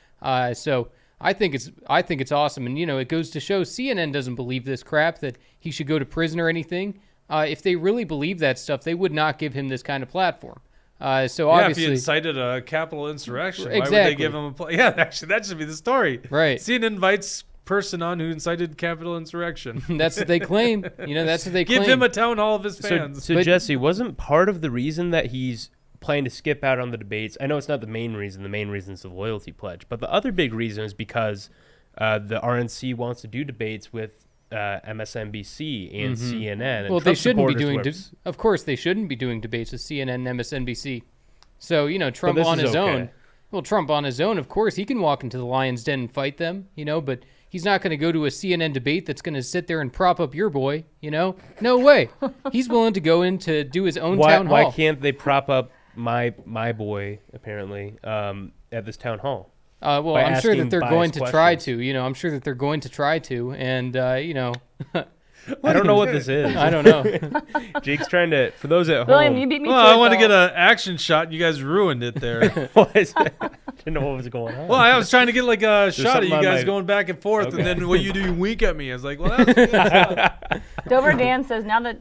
So I think it's awesome. And, it goes to show CNN doesn't believe this crap, that he should go to prison or anything. If they really believe that stuff, they would not give him this kind of platform. So obviously, if he incited a Capitol insurrection, Exactly. why would they give him a... Yeah, actually, that should be the story. Right. CNN invites person on who incited Capitol insurrection. That's what they claim. That's what they claim. Give him a town hall of his fans. So Jesse, wasn't part of the reason that he's planning to skip out on the debates? I know it's not the main reason. The main reason is the loyalty pledge. But the other big reason is because the RNC wants to do debates with MSNBC and CNN. And Well, Trump they shouldn't be supporters doing. were- Of course, they shouldn't be doing debates with CNN and MSNBC. So Trump this on is his okay. own. Well, Trump on his own, of course, he can walk into the lion's den and fight them. But he's not going to go to a CNN debate that's going to sit there and prop up your boy. No way. He's willing to go in to do his own town hall. Why can't they prop up my boy apparently at this town hall? Well, by I'm sure that asking they're going biased to try questions? to. I'm sure that they're going to try to, and I don't know what this is. I don't know. Jake's trying to, for those at William, home. you beat me Well, to I it, want to though. get an action shot, and you guys ruined it there. What is it? Didn't know what was going on. Well, I was trying to get like a shot of something you on guys my- going back and forth, Okay. and then what you do, you wink at me. I was like, well, that's a good shot. Dover Dan says now that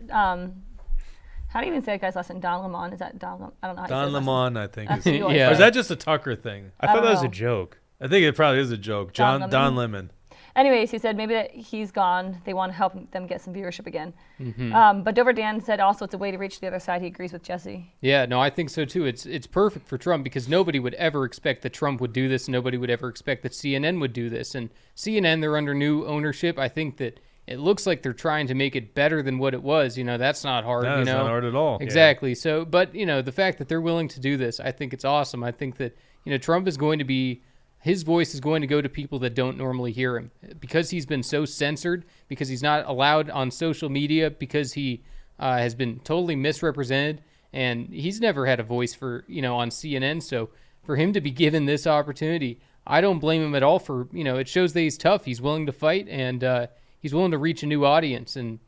How do you even say that guy's last name? Don Lemon? Is that Don? I don't know how Don you say his last name. Lemon, I think. That's Is, who you always Yeah. Or is say. that just a Tucker thing? I thought don't that was a know. joke. I think it probably is a joke. Don Don Lemon? Lemon. Anyways, he said maybe that he's gone. They want to help them get some viewership again. Mm-hmm. But Dover Dan said also it's a way to reach the other side. He agrees with Jesse. Yeah, no, I think so too. It's perfect for Trump because nobody would ever expect that Trump would do this. Nobody would ever expect that CNN would do this. And CNN, they're under new ownership. I think that it looks like they're trying to make it better than what it was. That's not hard. That is not hard at all. Exactly. So, but the fact that they're willing to do this, I think it's awesome. I think that Trump is going to be. His voice is going to go to people that don't normally hear him because he's been so censored, because he's not allowed on social media, because he has been totally misrepresented, and he's never had a voice for on CNN. So for him to be given this opportunity, I don't blame him at all. For it shows that he's tough. He's willing to fight, and he's willing to reach a new audience. And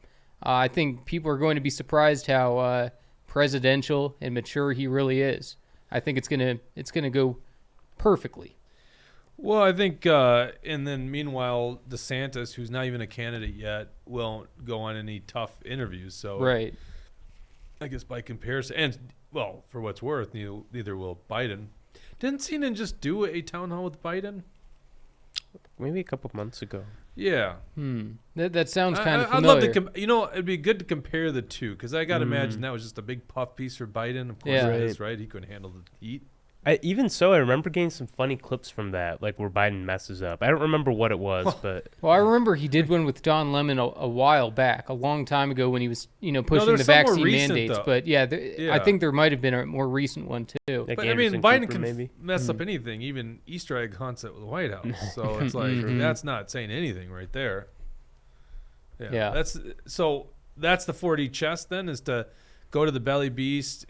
I think people are going to be surprised how presidential and mature he really is. I think it's gonna go perfectly. Well, I think, and then meanwhile, Desantis, who's not even a candidate yet, won't go on any tough interviews. So Right. I guess by comparison, and well, for what's worth, neither will Biden. Didn't CNN just do a town hall with Biden? Maybe a couple months ago. Yeah. That sounds kind of I'd familiar. love to, it'd be good to compare the two because I got to imagine that was just a big puff piece for Biden. Of course Yeah. it is, right? He couldn't handle the heat. Even so, I remember getting some funny clips from that, like where Biden messes up. I don't remember what it was, but Well, I remember he did one with Don Lemon a while back, a long time ago when he was, pushing there's the some more vaccine recent, mandates. though. But yeah, Yeah. I think there might have been a more recent one too. like But Anderson Biden Cooper, can maybe. mess up anything, even Easter egg hunts at the White House. So it's like that's not saying anything right there. Yeah. That's the 4D chess then is to go to the belly beast,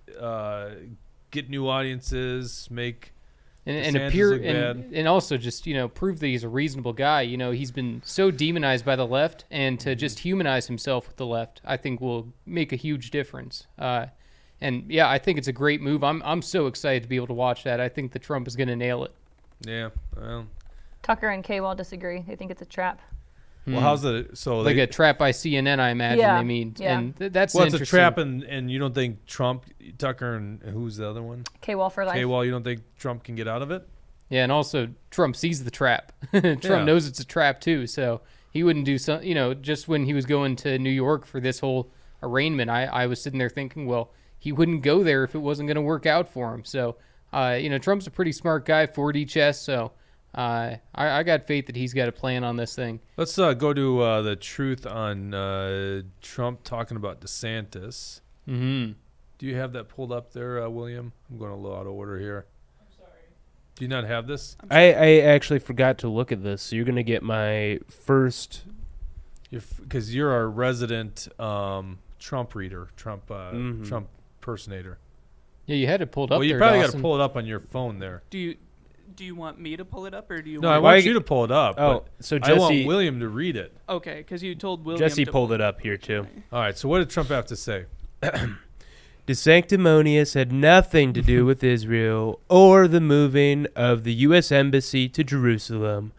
get new audiences, make and DeSantis appear look bad. and also just prove that he's a reasonable guy. He's been so demonized by the left, and to just humanize himself with the left, I think will make a huge difference. And yeah, I think it's a great move. I'm so excited to be able to watch that. I think that Trump is going to nail it. Yeah. Well, Tucker and K-Wall disagree. They think it's a trap. how's the Like a trap by CNN, I imagine Yeah, they mean. yeah. And that's well, it's a interesting. trap, and you don't think Trump, Tucker, and who's the other one? K-Wall for life. K-Wall, you don't think Trump can get out of it? Yeah, and also Trump sees the trap. Trump Yeah. knows it's a trap too, so he wouldn't do some. Just when he was going to New York for this whole arraignment, I was sitting there thinking, well, he wouldn't go there if it wasn't going to work out for him. So, Trump's a pretty smart guy, 4D chess. So, I got faith that he's got a plan on this thing. Let's go to the truth on Trump talking about DeSantis. Mm-hmm. Do you have that pulled up there, William? I'm going a little out of order here. I'm sorry. Do you not have this? I actually forgot to look at this, so you're gonna get my first. Because you're our resident Trump reader, Trump impersonator. Yeah, you had it pulled up. Well, you there, probably got to Dawson. pull it up on your phone there. Do you want me to pull it up, or do you? No, I want want Why- you to pull it up. Oh, but so I want Jesse William to read it. Okay, because you told William. Jesse to pulled it up here too. All right. So what did Trump have to say? DeSanctimonious had nothing to do with Israel or the moving of the U.S. Embassy to Jerusalem.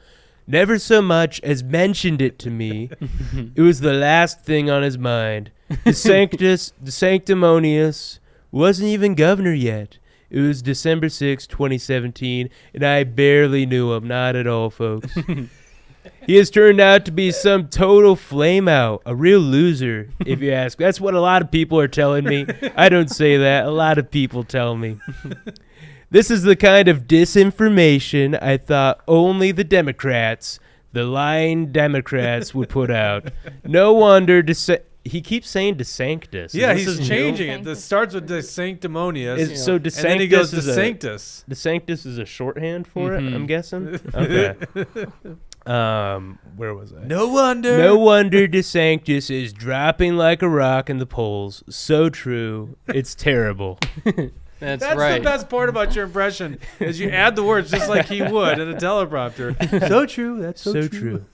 Never so much as mentioned it to me. It was the last thing on his mind. DeSanctimonious wasn't even governor yet. It was December 6, 2017, and I barely knew him. Not at all, folks. He has turned out to be some total flameout, a real loser, if you ask. That's what a lot of people are telling me. I don't say that. A lot of people tell me. This is the kind of disinformation I thought only the Democrats, the lying Democrats, would put out. No wonder he keeps saying DeSanctus. Yeah, This he's is changing new. it. This starts with DeSanctimonious. So and then he goes DeSanctus DeSanctus. DeSanctus is a shorthand for it, I'm guessing. Okay. Where was I? No wonder. No wonder DeSanctus is dropping like a rock in the polls. So true. It's terrible. That's That's right. the best part about your impression is you add the words just like he would in a teleprompter. So true. That's So true.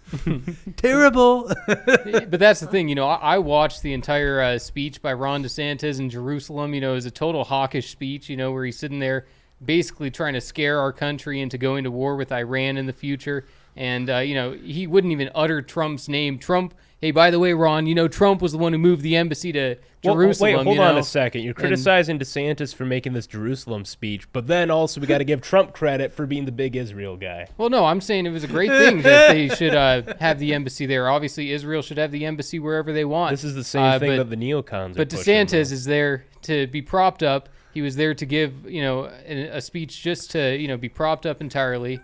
Terrible. But that's the thing, I watched the entire speech by Ron DeSantis in Jerusalem. It was a total hawkish speech, where he's sitting there basically trying to scare our country into going to war with Iran in the future. And, he wouldn't even utter Trump's name. Trump, hey, by the way, Ron, Trump was the one who moved the embassy to Jerusalem. Wait, hold on a second. You're criticizing DeSantis for making this Jerusalem speech, but then also we got to give Trump credit for being the big Israel guy. Well, no, I'm saying it was a great thing that they should have the embassy there. Obviously, Israel should have the embassy wherever they want. This is the same thing that the neocons are But pushing, DeSantis is there to be propped up. He was there to give, a speech just to, be propped up entirely.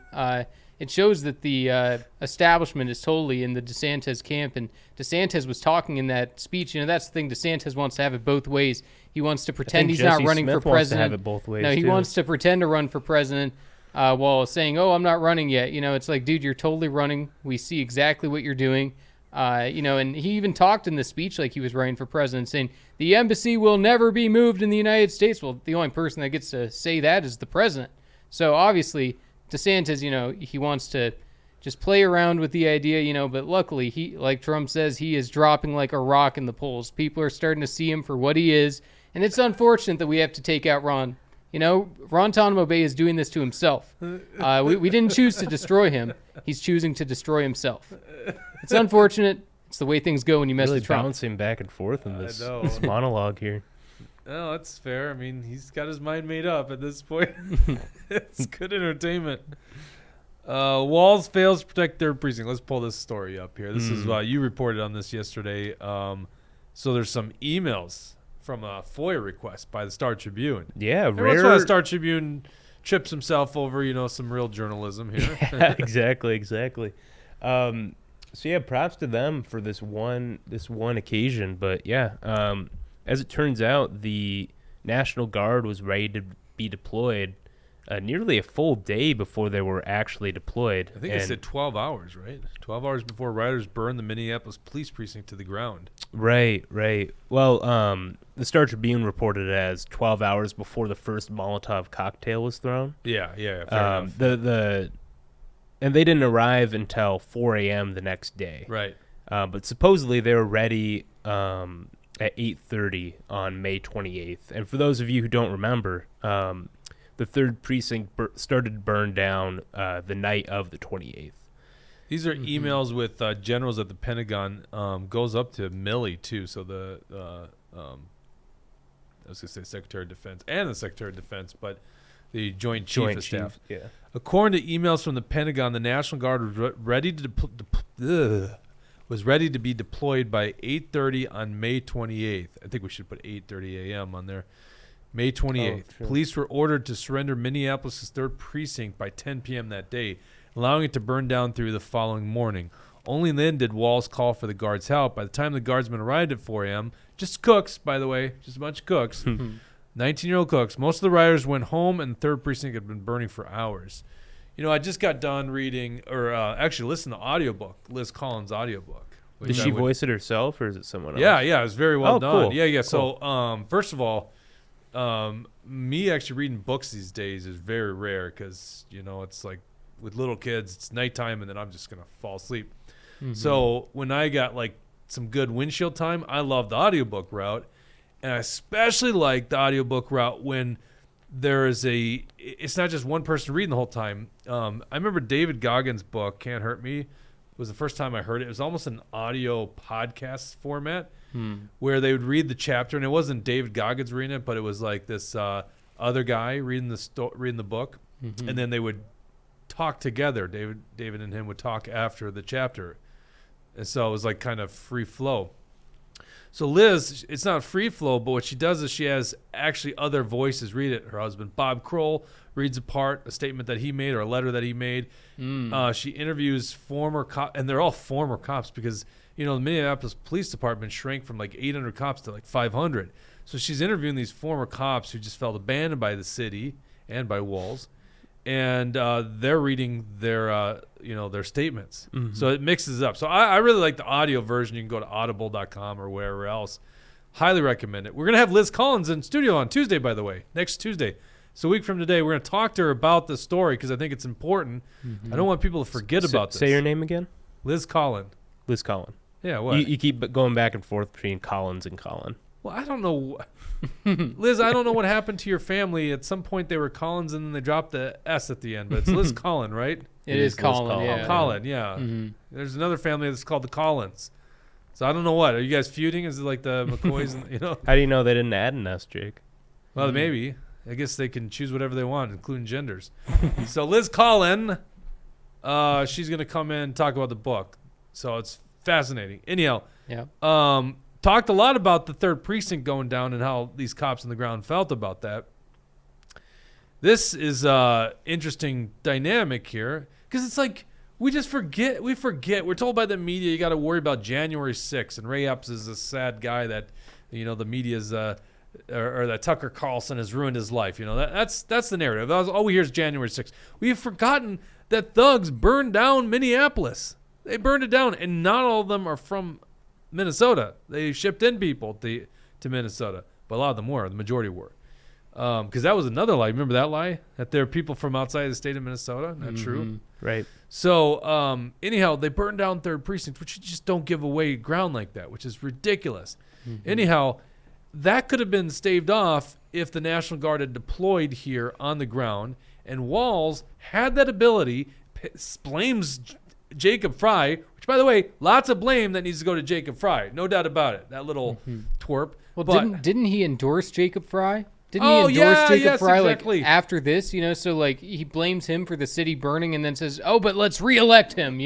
It shows that the establishment is totally in the DeSantis camp, and DeSantis was talking in that speech. That's the thing. DeSantis wants to have it both ways. He wants to pretend he's not running for president. Wants to have it both ways. No, he wants to pretend to run for president while saying, "Oh, I'm not running yet." It's like, dude, you're totally running. We see exactly what you're doing. And he even talked in the speech like he was running for president, saying the embassy will never be moved in the United States. Well, the only person that gets to say that is the president. So obviously, DeSantis, he wants to just play around with the idea, but luckily, he, like Trump says, he is dropping like a rock in the polls. People are starting to see him for what he is, and it's unfortunate that we have to take out Ron. Ron Tanamo is doing this to himself. We didn't choose to destroy him. He's choosing to destroy himself. It's unfortunate. It's the way things go when you mess really with Trump. Bouncing back and forth in this monologue here. No, that's fair. I mean, he's got his mind made up at this point. It's good entertainment. Walls fails to protect their precinct. Let's pull this story up here. This is you reported on this yesterday. So there's some emails from a FOIA request by the Star Tribune. Yeah, Every once in a while, the Star Tribune trips himself over, some real journalism here. Yeah, exactly. So yeah, props to them for this one occasion. But yeah, as it turns out, the National Guard was ready to be deployed nearly a full day before they were actually deployed. I think it said 12 hours, right? 12 hours before rioters burned the Minneapolis police precinct to the ground. Right. Well, the Star Tribune reported it as 12 hours before the first Molotov cocktail was thrown. Yeah. Fair enough. And they didn't arrive until 4 a.m. the next day. Right. But supposedly they were ready at 8:30 on May 28th. And for those of you who don't remember, the 3rd Precinct started to burn down the night of the 28th. These are emails with generals at the Pentagon. Goes up to Milley, too. So I was going to say Secretary of Defense and the Secretary of Defense, but the Joint Chief of Staff. Yeah. According to emails from the Pentagon, the National Guard was ready to be deployed by 8:30 on May 28th. I think we should put 8:30 a.m. on there. May 28th. Sure. Police were ordered to surrender Minneapolis' 3rd Precinct by 10 p.m. that day, allowing it to burn down through the following morning. Only then did Walls call for the Guards' help. By the time the Guardsmen arrived at 4 a.m., just cooks, by the way, just a bunch of cooks, 19-year-old cooks. Most of the rioters went home, and the 3rd Precinct had been burning for hours. I just got done reading, or actually listening to the audiobook, Liz Collins' audiobook. Did she voice it herself, or is it someone else? Yeah, it was very well done. Cool. Yeah. Cool. So, first of all, me actually reading books these days is very rare because, it's like with little kids, it's nighttime, and then I'm just going to fall asleep. Mm-hmm. So when I got some good windshield time, I love the audiobook route. And I especially like the audiobook route when it's not just one person reading the whole time. I remember David Goggins' book, Can't Hurt Me, was the first time I heard it. It was almost an audio podcast format where they would read the chapter, and it wasn't David Goggins reading it, but it was like this other guy reading the book, and then they would talk together. David and him would talk after the chapter, and so it was like kind of free flow. So Liz, it's not free flow, but what she does is she has actually other voices read it. Her husband, Bob Kroll, reads a statement that he made or a letter that he made. She interviews former cops, and they're all former cops because, the Minneapolis Police Department shrank from 800 cops to 500. So she's interviewing these former cops who just felt abandoned by the city and by Walls. And they're reading their statements. So it mixes up. So I really like the audio version. You can go to audible.com or wherever else. Highly recommend it. We're going to have Liz Collins in studio on Tuesday, by the way, next Tuesday. So a week from today, we're going to talk to her about the story because I think it's important. I don't want people to forget about this. Say your name again? Liz Collins. Liz Collins. Yeah, what? You keep going back and forth between Collins and Colin. Well, I don't know. Liz, I don't know what happened to your family. At some point, they were Collins, and then they dropped the S at the end. But it's Liz Collins, right? It is Colin, Colin. yeah. Colin, yeah. There's another family that's called the Collins. So I don't know what. Are you guys feuding? Is it like the McCoys? And, How do you know they didn't add an S, Jake? Well, maybe. I guess they can choose whatever they want, including genders. So Liz Collin, she's going to come in and talk about the book. So it's fascinating. Anyhow, Yeah. talked a lot about the 3rd precinct going down and how these cops on the ground felt about that. This is interesting dynamic here because it's like we forget. We're told by the media you got to worry about January 6th, and Ray Epps is a sad guy that the media's or that Tucker Carlson has ruined his life. That's the narrative. All we hear is January 6th. We've forgotten that thugs burned down Minneapolis. They burned it down, and not all of them are from Minnesota. They shipped in people to Minnesota, but a lot of them were. The majority were. Because that was another lie. Remember that lie? That there are people from outside the state of Minnesota? Not true. Right. So, anyhow, they burned down 3rd precinct, which you just don't give away ground like that, which is ridiculous. Anyhow, that could have been staved off if the National Guard had deployed here on the ground, and Walz had that ability, blames Jacob Fry, which, by the way, lots of blame that needs to go to Jacob Fry. No doubt about it. That little twerp. Well, but, didn't he endorse Jacob Fry? Didn't Oh, he endorse yeah, Jacob yes, Fry exactly. like after this? So like he blames him for the city burning and then says, "Oh, but let's reelect him."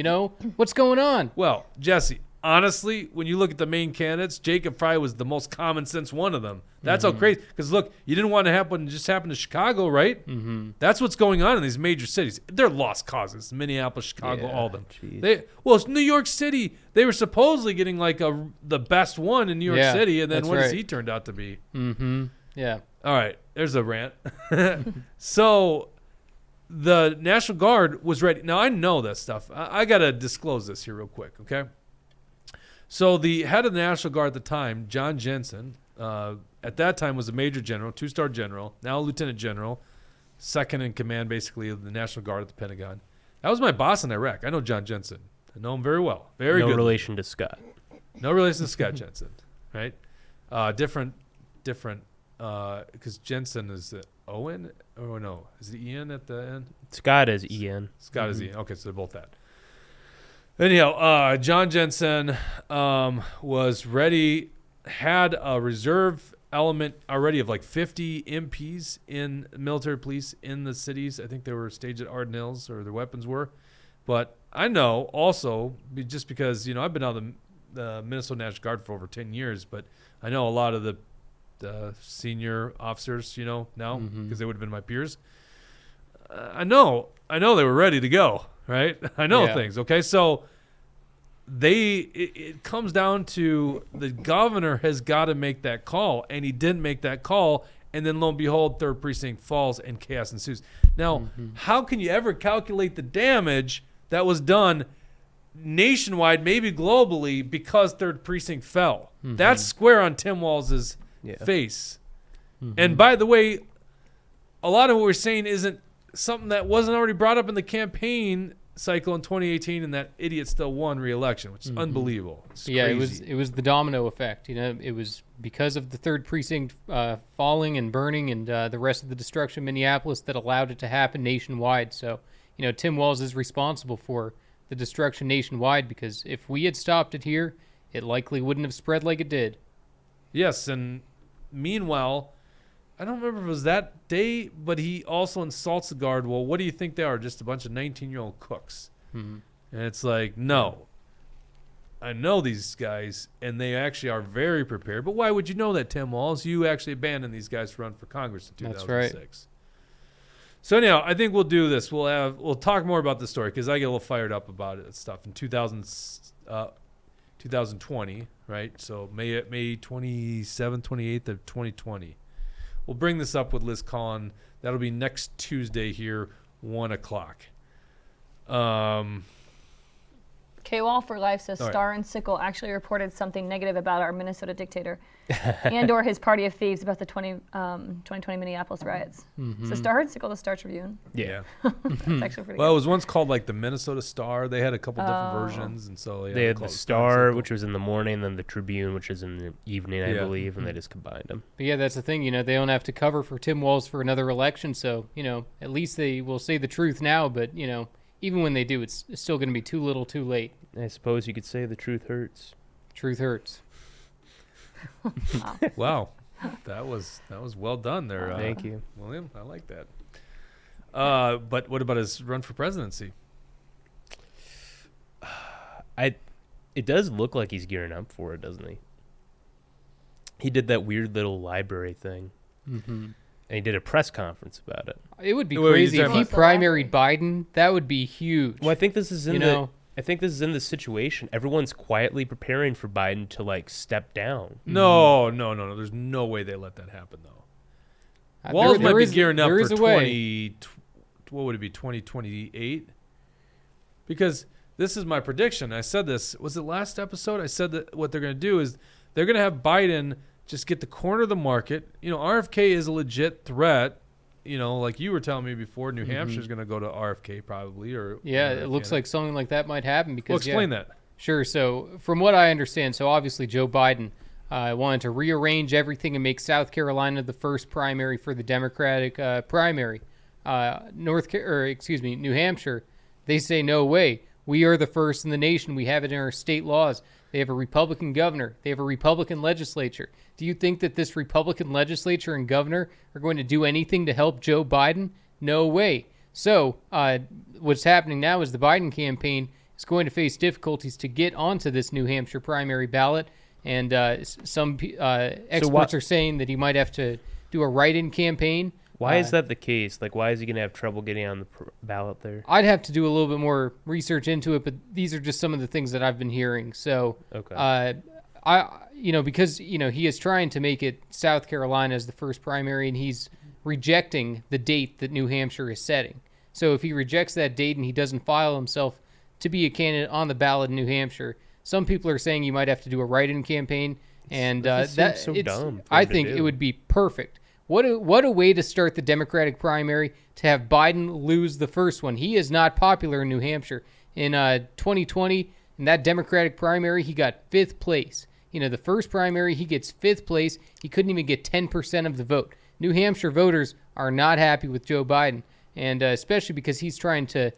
What's going on? Well, Jesse, honestly, when you look at the main candidates, Jacob Fry was the most common sense one of them. That's how crazy. Because look, you didn't want to just happen to Chicago, right? That's what's going on in these major cities. They're lost causes. Minneapolis, Chicago, all of them. It's New York City. They were supposedly getting like the best one in New York City, and then that's what has right. he turned out to be? Yeah. All right, there's a rant. So the National Guard was ready. Now, I know that stuff. I got to disclose this here real quick, okay? So the head of the National Guard at the time, John Jensen, at that time was a major general, 2-star general, now a lieutenant general, second in command basically of the National Guard at the Pentagon. That was my boss in Iraq. I know John Jensen. I know him very well. Very good. No relation to Scott. No relation to Scott Jensen, right? Different, because Jensen is Owen? Oh, no. Is it Ian at the end? Scott is Ian. Scott is Ian. Okay, so they're both that. Anyhow, John Jensen was ready, had a reserve element already of like 50 MPs in military police in the cities. I think they were staged at Arden Hills, or their weapons were. But I know also, just because, I've been on the Minnesota National Guard for over 10 years, but I know a lot of the senior officers, now, because they would have been my peers. I know they were ready to go, right? I know things, okay? So it comes down to the governor has got to make that call, and he didn't make that call, and then lo and behold, 3rd precinct falls and chaos ensues. Now, how can you ever calculate the damage that was done nationwide, maybe globally, because 3rd precinct fell? That's square on Tim Walz's face. And by the way, a lot of what we're saying isn't something that wasn't already brought up in the campaign cycle in 2018, and that idiot still won re-election, which is unbelievable. It's crazy. it was the domino effect. It was because of the 3rd precinct falling and burning and the rest of the destruction of Minneapolis that allowed it to happen nationwide. So Tim Walz is responsible for the destruction nationwide, because if we had stopped it here, it likely wouldn't have spread like it did. Yes, and meanwhile, I don't remember if it was that day, but he also insults the Guard. Well, what do you think they are? Just a bunch of 19-year-old cooks. And it's like, no. I know these guys, and they actually are very prepared. But why would you know that, Tim Walz? You actually abandoned these guys to run for Congress in 2006. That's right. So anyhow, I think we'll do this. We'll talk more about the story, because I get a little fired up about it and stuff. In 2020, right? So May 27th, 28th of 2020. We'll bring this up with Liz Collin. That'll be next Tuesday here, 1 o'clock. K-Wall for Life says Star and Sickle actually reported something negative about our Minnesota dictator and or his party of thieves about the 2020 Minneapolis riots. So Star and Sickle, the Star Tribune. Yeah. That's actually pretty Well, good. it was once called like the Minnesota Star. They had a couple different versions, and so they had the Star, which was in the morning, then the Tribune, which is in the evening, I believe, and they just combined them. But yeah, that's the thing. They don't have to cover for Tim Walz for another election, so at least they will say the truth now. But even when they do, it's still going to be too little, too late. I suppose you could say the truth hurts. Truth hurts. Wow, that was well done there. Thank you, William. I like that. But what about his run for presidency? It does look like he's gearing up for it, doesn't he? He did that weird little library thing, and he did a press conference about it. It would be What were you crazy if talking he about? primaried Biden. That would be huge. Well, I think this is in You the. know? I think this is in the situation. Everyone's quietly preparing for Biden to like step down. No. There's no way they let that happen though. Uh, Walls there might be is- gearing up there for is a way. what would it be, 2028? Because this is my prediction. I said this, was it last episode? I said that what they're going to do is they're going to have Biden just get the corner of the market. You know, RFK is a legit threat. You know, like you were telling me before, New Hampshire's going to go to RFK probably. Yeah, it looks like something like that might happen because. Well, explain yeah, that. Sure. So, from what I understand, so obviously Joe Biden wanted to rearrange everything and make South Carolina the first primary for the Democratic primary. New Hampshire, they say no way. We are the first in the nation. We have it in our state laws. They have a Republican governor. They have a Republican legislature. Do you think that this Republican legislature and governor are going to do anything to help Joe Biden? No way. So what's happening now is the Biden campaign is going to face difficulties to get onto this New Hampshire primary ballot. And some experts are saying that he might have to do a write-in campaign. Why is that the case? Like, why is he going to have trouble getting on the ballot there? I'd have to do a little bit more research into it, but these are just some of the things that I've been hearing. So, Okay. because he is trying to make it South Carolina as the first primary, and he's rejecting the date that New Hampshire is setting. So if he rejects that date and he doesn't file himself to be a candidate on the ballot in New Hampshire, some people are saying you might have to do a write-in campaign, and This that seems so dumb for I him to think do. it would be perfect. What a way to start the Democratic primary, to have Biden lose the first one. He is not popular in New Hampshire. In 2020, in that Democratic primary, he got 5th place. You know, the first primary, he gets 5th place. He couldn't even get 10% of the vote. New Hampshire voters are not happy with Joe Biden, and especially because he's trying to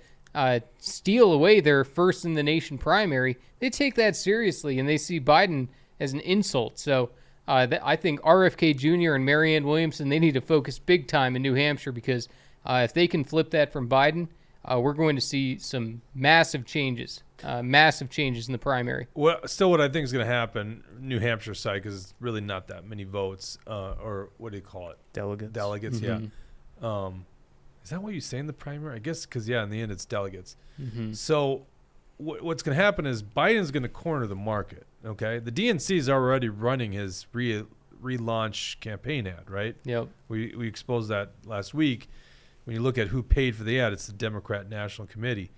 steal away their first in the nation primary. They take that seriously, and they see Biden as an insult. So I think RFK Jr. and Marianne Williamson, they need to focus big time in New Hampshire, because if they can flip that from Biden, we're going to see some massive changes in the primary. Well, still, what I think is going to happen, New Hampshire side, because it's really not that many votes, or what do you call it? Delegates. Yeah. Is that what you say in the primary? I guess because, in the end, it's delegates. So what's going to happen is Biden's going to corner the market, okay? The DNC is already running his relaunch campaign ad, right? Yep. We exposed that last week. When you look at who paid for the ad, it's the Democrat National Committee.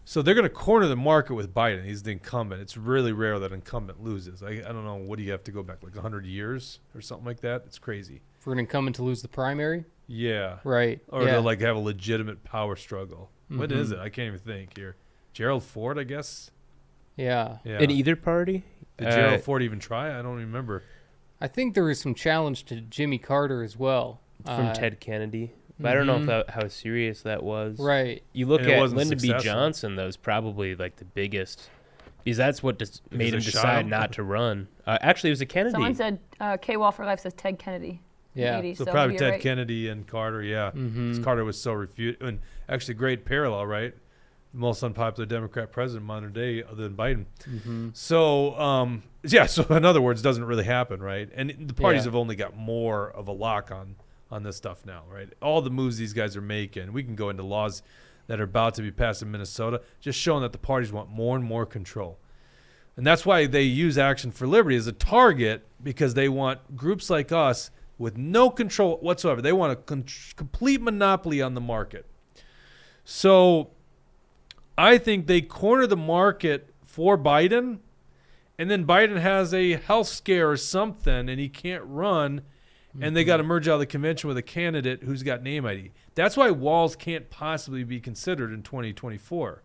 So they're going to corner the market with Biden. He's the incumbent. It's really rare that incumbent loses. I don't know. What do you have to go back, like 100 years or something like that? It's crazy. For an incumbent to lose the primary? Yeah. Right. Or yeah. to like have a legitimate power struggle. What is it? I can't even think here. Gerald Ford, I guess. Yeah. Yeah. In either party? Did Gerald Ford even try? I don't remember. I think there was some challenge to Jimmy Carter as well. From Ted Kennedy. But I don't know if how serious that was. Right. You look And it at wasn't Lyndon B. successful. Johnson, though, is probably like the biggest. Because that's what made him they shot decide him? not to run. Actually, it was a Kennedy. Someone said K-Wall for Life says Ted Kennedy. Yeah. 80, So probably you're Ted right. Kennedy and Carter, yeah. 'Cause Carter was so refuted. And actually, great parallel, right? The most unpopular Democrat president in modern day other than Biden. So, so in other words, it doesn't really happen, right? And the parties Yeah. have only got more of a lock on this stuff now, right? All the moves these guys are making, we can go into laws that are about to be passed in Minnesota, just showing that the parties want more and more control. And that's why they use Action for Liberty as a target, because they want groups like us with no control whatsoever. They want a complete monopoly on the market. So I think they corner the market for Biden, and then Biden has a health scare or something, and he can't run, and they got to merge out of the convention with a candidate who's got name ID. That's why Walz can't possibly be considered in 2024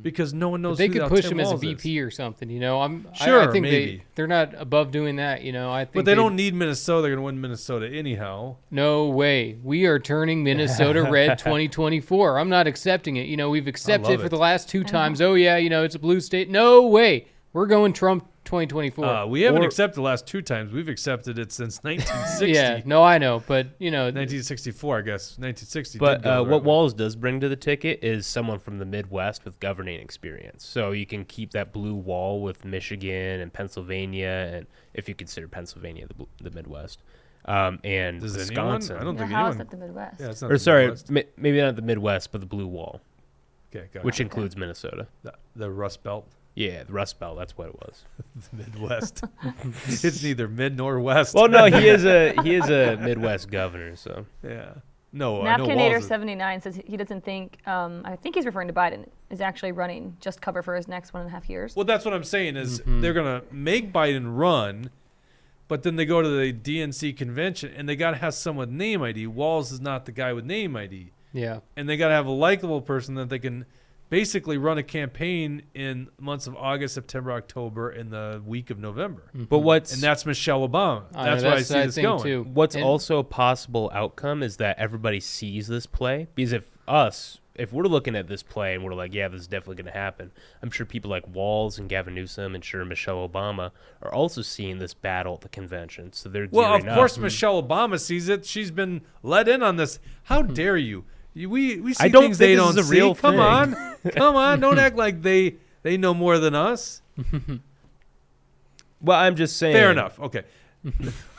because no one knows. But they who could the hell push Tim him as a Walz is. VP or something. You know, Sure, I think maybe. they're not above doing that. You know, I think. But they don't need Minnesota. They're going to win Minnesota anyhow. No way. We are turning Minnesota red 2024. I'm not accepting it. You know, we've accepted love it for it. the last 2 times. Oh yeah, you know, it's a blue state. No way. We're going Trump 2024. We haven't Or- accepted the last 2 times. We've accepted it since 1960. Yeah, no, I know, but you know, 1964, I guess. 1960. But did go the what right way. Walz does bring to the ticket is someone from the Midwest with governing experience. So you can keep that blue wall with Michigan and Pennsylvania, and if you consider Pennsylvania the Midwest, and Does anyone? Wisconsin. I don't think How is anyone. that the Midwest? Yeah, it's not Or the sorry, Midwest. maybe not the Midwest, but the blue wall, Okay, got which it. includes Minnesota. The Rust Belt. Yeah, the Rust Belt. That's what it was. The Midwest. It's neither mid nor west. Well, no, he is a Midwest governor. So Yeah. No, I know Napkinator Walz is- 79 says he doesn't think. I think he's referring to Biden is actually running just cover for his next 1.5 years. Well, that's what I'm saying is they're going to make Biden run, but then they go to the DNC convention and they got to have someone with name ID. Walz is not the guy with name ID. yeah. And they got to have a likable person that they can basically run a campaign in months of August, September, October, and the week of November. but And that's Michelle Obama. I know, That's why I see I this think going. too. What's And- also a possible outcome is that everybody sees this play, because if we're looking at this play and we're like, yeah, this is definitely going to happen, I'm sure people like Walz and Gavin Newsom and sure Michelle Obama are also seeing this battle at the convention. So they're Well, of gearing course, up. Michelle Obama sees it. She's been let in on this. How dare you? We see I don't things think they this don't is a see. real Come thing. on, come on! Don't act like they know more than us. Well, I'm just saying. Fair enough. Okay.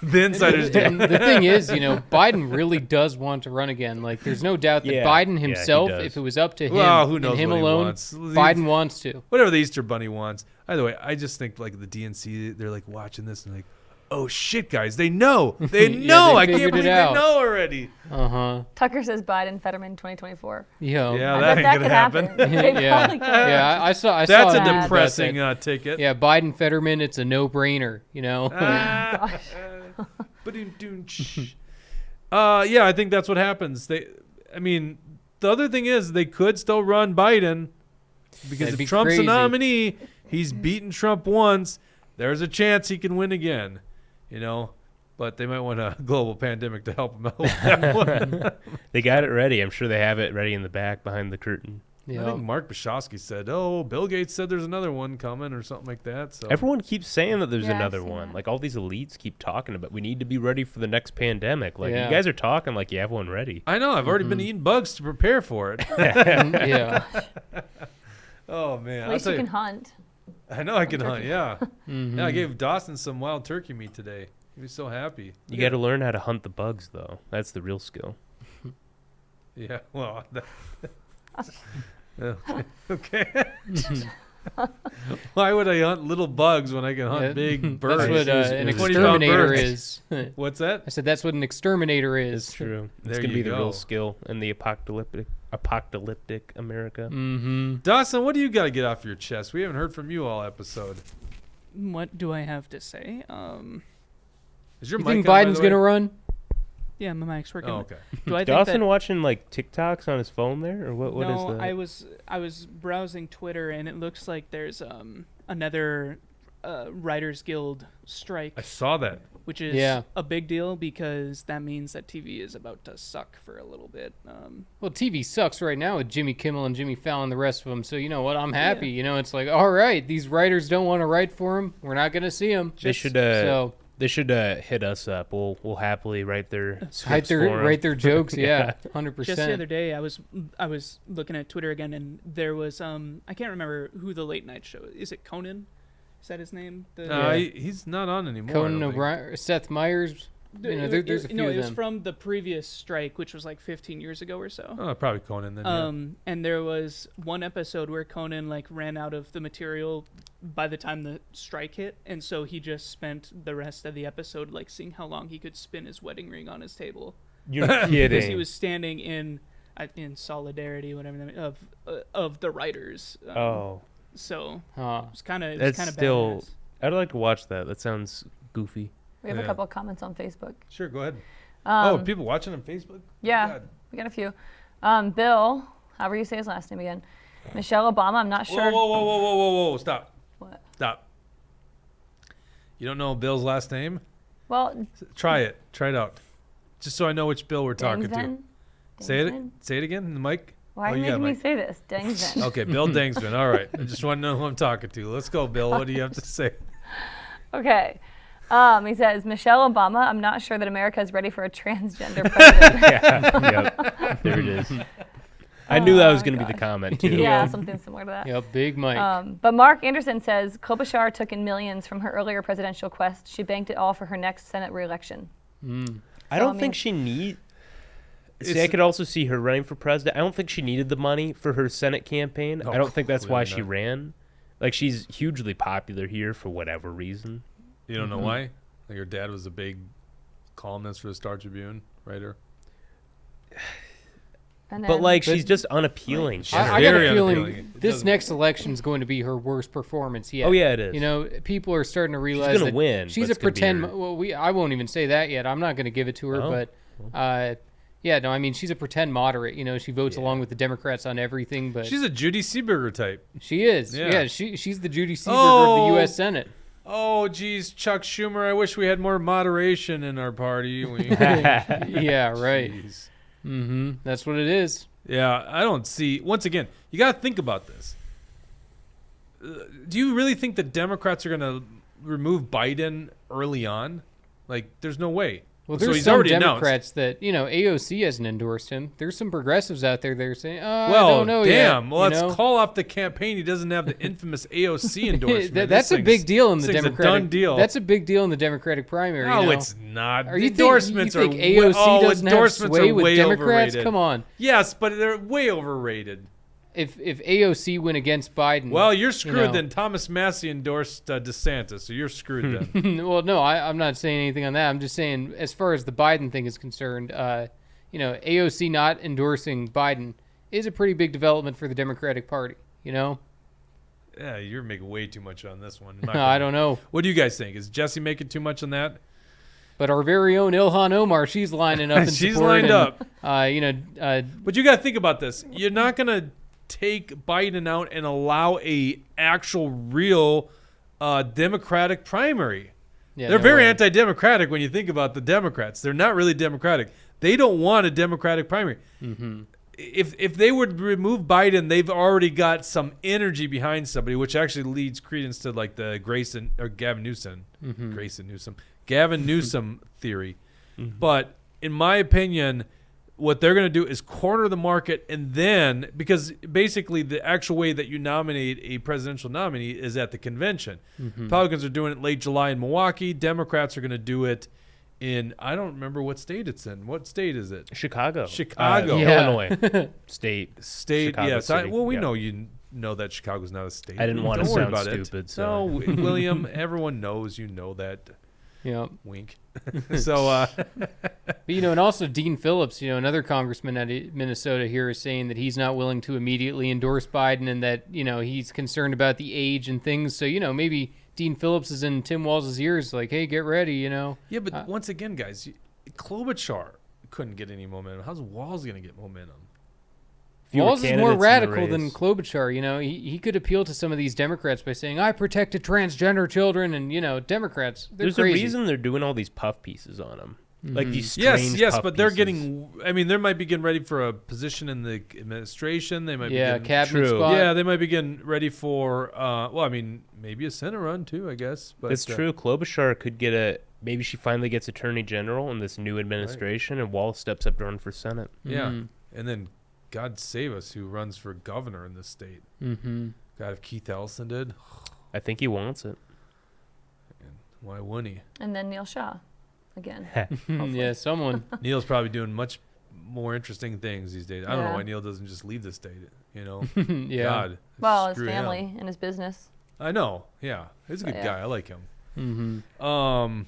The insiders do. And the thing is, you know, Biden really does want to run again. Like, there's no doubt that Yeah, Biden yeah, he himself, does. if it was up to him Well, who knows and him what he alone, wants. Biden wants to. Whatever the Easter Bunny wants. Either way, I just think like the DNC, they're like watching this and like, oh shit, guys, they know. They Yeah, know. they I can't figured believe it they out. know already. Uh-huh. Tucker says Biden, Fetterman 2024. Yo. Yeah, I that bet ain't that gonna could happen. happen. It yeah. probably could. Yeah, I saw That's a a tweet about depressing that. ticket. Yeah, Biden Fetterman, it's a no-brainer, you know. Yeah, I think that's what happens. I mean, the other thing is they could still run Biden because That'd if be Trump's crazy. a nominee, he's beaten Trump once. There's a chance he can win again, you know. But they might want a global pandemic to help him out with that one. They got it ready. I'm sure they have it ready in the back behind the curtain. I think Mark Bashowski said, "Oh, Bill Gates said there's another one coming or something like that." So Everyone keeps saying that there's Yeah, I've another seen one. that. Like all these elites keep talking about, we need to be ready for the next pandemic. Like Yeah. you guys are talking like you have one ready. I know I've already been eating bugs to prepare for it. yeah. Oh man, At I'll least tell you you, can hunt. I know I can hunt. Yeah, Mhm. yeah. I gave Dawson some wild turkey meat today. He was so happy. You got to learn how to hunt the bugs, though. That's the real skill. Yeah. Well. Okay. Why would I hunt little bugs when I can hunt Yeah, big birds? That's what an 20-pound exterminator birds. is. What's that? I said that's what an exterminator is. It's true. There It's gonna you be the go. real skill in the apocalyptic America. Mm-hmm. Dawson, what do you got to get off your chest? We haven't heard from you all episode. What do I have to say? Is your You mic think on, by the Biden's way? gonna run? Yeah, my mic's working. Oh, okay. Do I think Dawson that, watching like TikToks on his phone there, or what is no, that? I was browsing Twitter and it looks like there's another Writers Guild strike, I saw that. which is Yeah. a big deal because that means that TV is about to suck for a little bit. Well, TV sucks right now with Jimmy Kimmel and Jimmy Fallon and the rest of them. So you know what? I'm happy. You know, it's like, all right, these writers don't want to write for them. We're not gonna see them. They should So they should hit us up. We'll happily write their scripts for 'em. write their jokes. Yeah, 100%. Just the other day, I was looking at Twitter again, and there was I can't remember who the late night show is. It Conan? Is that his name? He's not on anymore. I Conan don't think. O'Brien, Seth Meyers. You know, there's a few no, of it was them. from the previous strike, which was like 15 years ago or so. Oh, probably Conan then. Yeah. And there was one episode where Conan like ran out of the material by the time the strike hit, and so he just spent the rest of the episode like seeing how long he could spin his wedding ring on his table You're because kidding. he was standing in solidarity, whatever, of the writers. Oh, So Huh. it was kind of that's still. badass. I'd like to watch that. That sounds goofy. We have a Yeah. couple of comments on Facebook. Sure, go ahead. Um, People watching on Facebook? Yeah, God. we got a few. Bill, however you say his last name again. Michelle Obama, I'm not sure. Whoa. Stop. What? Stop. You don't know Bill's last name? Well, Try it. Try it out. Just so I know which Bill we're talking to. Dangsvin? Say it. Dangsvin? Say it again in the mic. Why are you you got making me mic. say this? Dangsvin. Okay, Bill Dangsman. All right. I just want to know who I'm talking to. Let's go, Bill. What do you have to say? Okay. He says, Michelle Obama, I'm not sure that America is ready for a transgender president. Yep. There it is. I knew that was going to be the comment, too. Yeah, something similar to that. Yep, Big Mike. But Mark Anderson says, Klobuchar took in millions from her earlier presidential quest. She banked it all for her next Senate reelection. I don't think she need. See, I could also see her running for president. I don't think she needed the money for her Senate campaign. Oh, I don't think that's why clearly she not. ran. Like, she's hugely popular here for whatever reason. You don't know why? Like your dad was a big columnist for the Star Tribune, writer. And But, then- like, she's just unappealing. She's I got very a feeling unappealing. It this doesn't- next election is going to be her worst performance yet. Oh, yeah, it is. You know, people are starting to realize gonna that win, she's but a it's gonna be pretend. her- Well, I won't even say that yet. I'm not going to give it to her, Oh. but yeah, no, I mean she's a pretend moderate. You know, she votes along with the Democrats on everything, but She's a Judy Seeberger type. she is. Yeah. Yeah, she's the Judy Seaberg of the U.S. Senate. Oh, geez, Chuck Schumer, I wish we had more moderation in our party. Yeah, right. Jeez. Mm-hmm. That's what it is. Yeah, I don't see. Once again, you got to think about this. Do you really think the Democrats are going to remove Biden early on? Like, there's no way. Well, So there's he's some already announced. Democrats that, you know, AOC hasn't endorsed him. There's some progressives out there that are saying, I Well, don't know damn. yet. Well, you let's know? call off the campaign. He doesn't have the infamous AOC endorsement. That's This a big thing's- deal in the this thing's Democratic. a done deal. That's a big deal in the Democratic primary. No, you know? it's not. Are you Endorsements think are AOC doesn't have endorsements sway are with way Democrats? overrated. Come on. Yes, but they're way overrated. If AOC went against Biden, Well, you're screwed know. then. Thomas Massey endorsed Desantis, so you're screwed then. well, no, I'm not saying anything on that. I'm just saying, as far as the Biden thing is concerned, you know, AOC not endorsing Biden is a pretty big development for the Democratic Party. You know, Yeah, you're making way too much on this one. in my I opinion. don't know, What do you guys think? Is Jesse making too much on that? but our very own Ilhan Omar, she's lining up. In She's support lined up. You know, But you got to think about this. You're not going to take Biden out and allow a actual real Democratic primary. yeah, They're no very way. anti-democratic when you think about the Democrats. They're not really democratic. They don't want a Democratic primary. Mm-hmm. If they would remove Biden, they've already got some energy behind somebody, which actually leads credence to like the Gavin Newsom theory. But in my opinion, what they're going to do is corner the market, and then because basically the actual way that you nominate a presidential nominee is at the convention. Republicans are doing it late July in Milwaukee. Democrats are going to do it in, I don't remember what state it's in. What state is it? Chicago. Chicago. Yeah. Illinois. State. State, yes. City. We Yeah. know you know that Chicago's not a state. I didn't want to Don't worry sound about it. stupid, so. No, William, everyone knows you know that. Yeah. Wink. So, But, you know, and also Dean Phillips, you know, another congressman out of Minnesota here is saying that he's not willing to immediately endorse Biden and that, you know, he's concerned about the age and things. So, you know, maybe Dean Phillips is in Tim Walz's ears like, hey, get ready, you know. yeah, but once again, guys, Klobuchar couldn't get any momentum. How's Walz going to get momentum? Fewer Walz is candidates more in the radical than race. Klobuchar, you know. He could appeal to some of these Democrats by saying, I protected transgender children. And, you know, Democrats, they're There's crazy. a reason they're doing all these puff pieces on him. Like these Yes, strange yes, puff but they're pieces. getting. I mean, they might be getting ready for a position in the administration. They might be Yeah, getting, cabinet True. spot. Yeah, they might be getting ready for. Well, I mean, maybe a Senate run too. I guess. But It's true. Klobuchar could get a. Maybe she finally gets attorney general in this new administration, and Wall steps up to run for Senate. Yeah, and then God save us, who runs for governor in this state? Mm-hmm. God, if Keith Ellison did, I think he wants it. why wouldn't he? And then Neil Shah again. Yeah, someone. Neil's probably doing much more interesting things these days. I don't know Yeah. why Neil doesn't just leave the state. You know, Yeah. God. Well, his screw him. family and his business. I know. Yeah, he's a But good yeah. guy. I like him. Mm-hmm.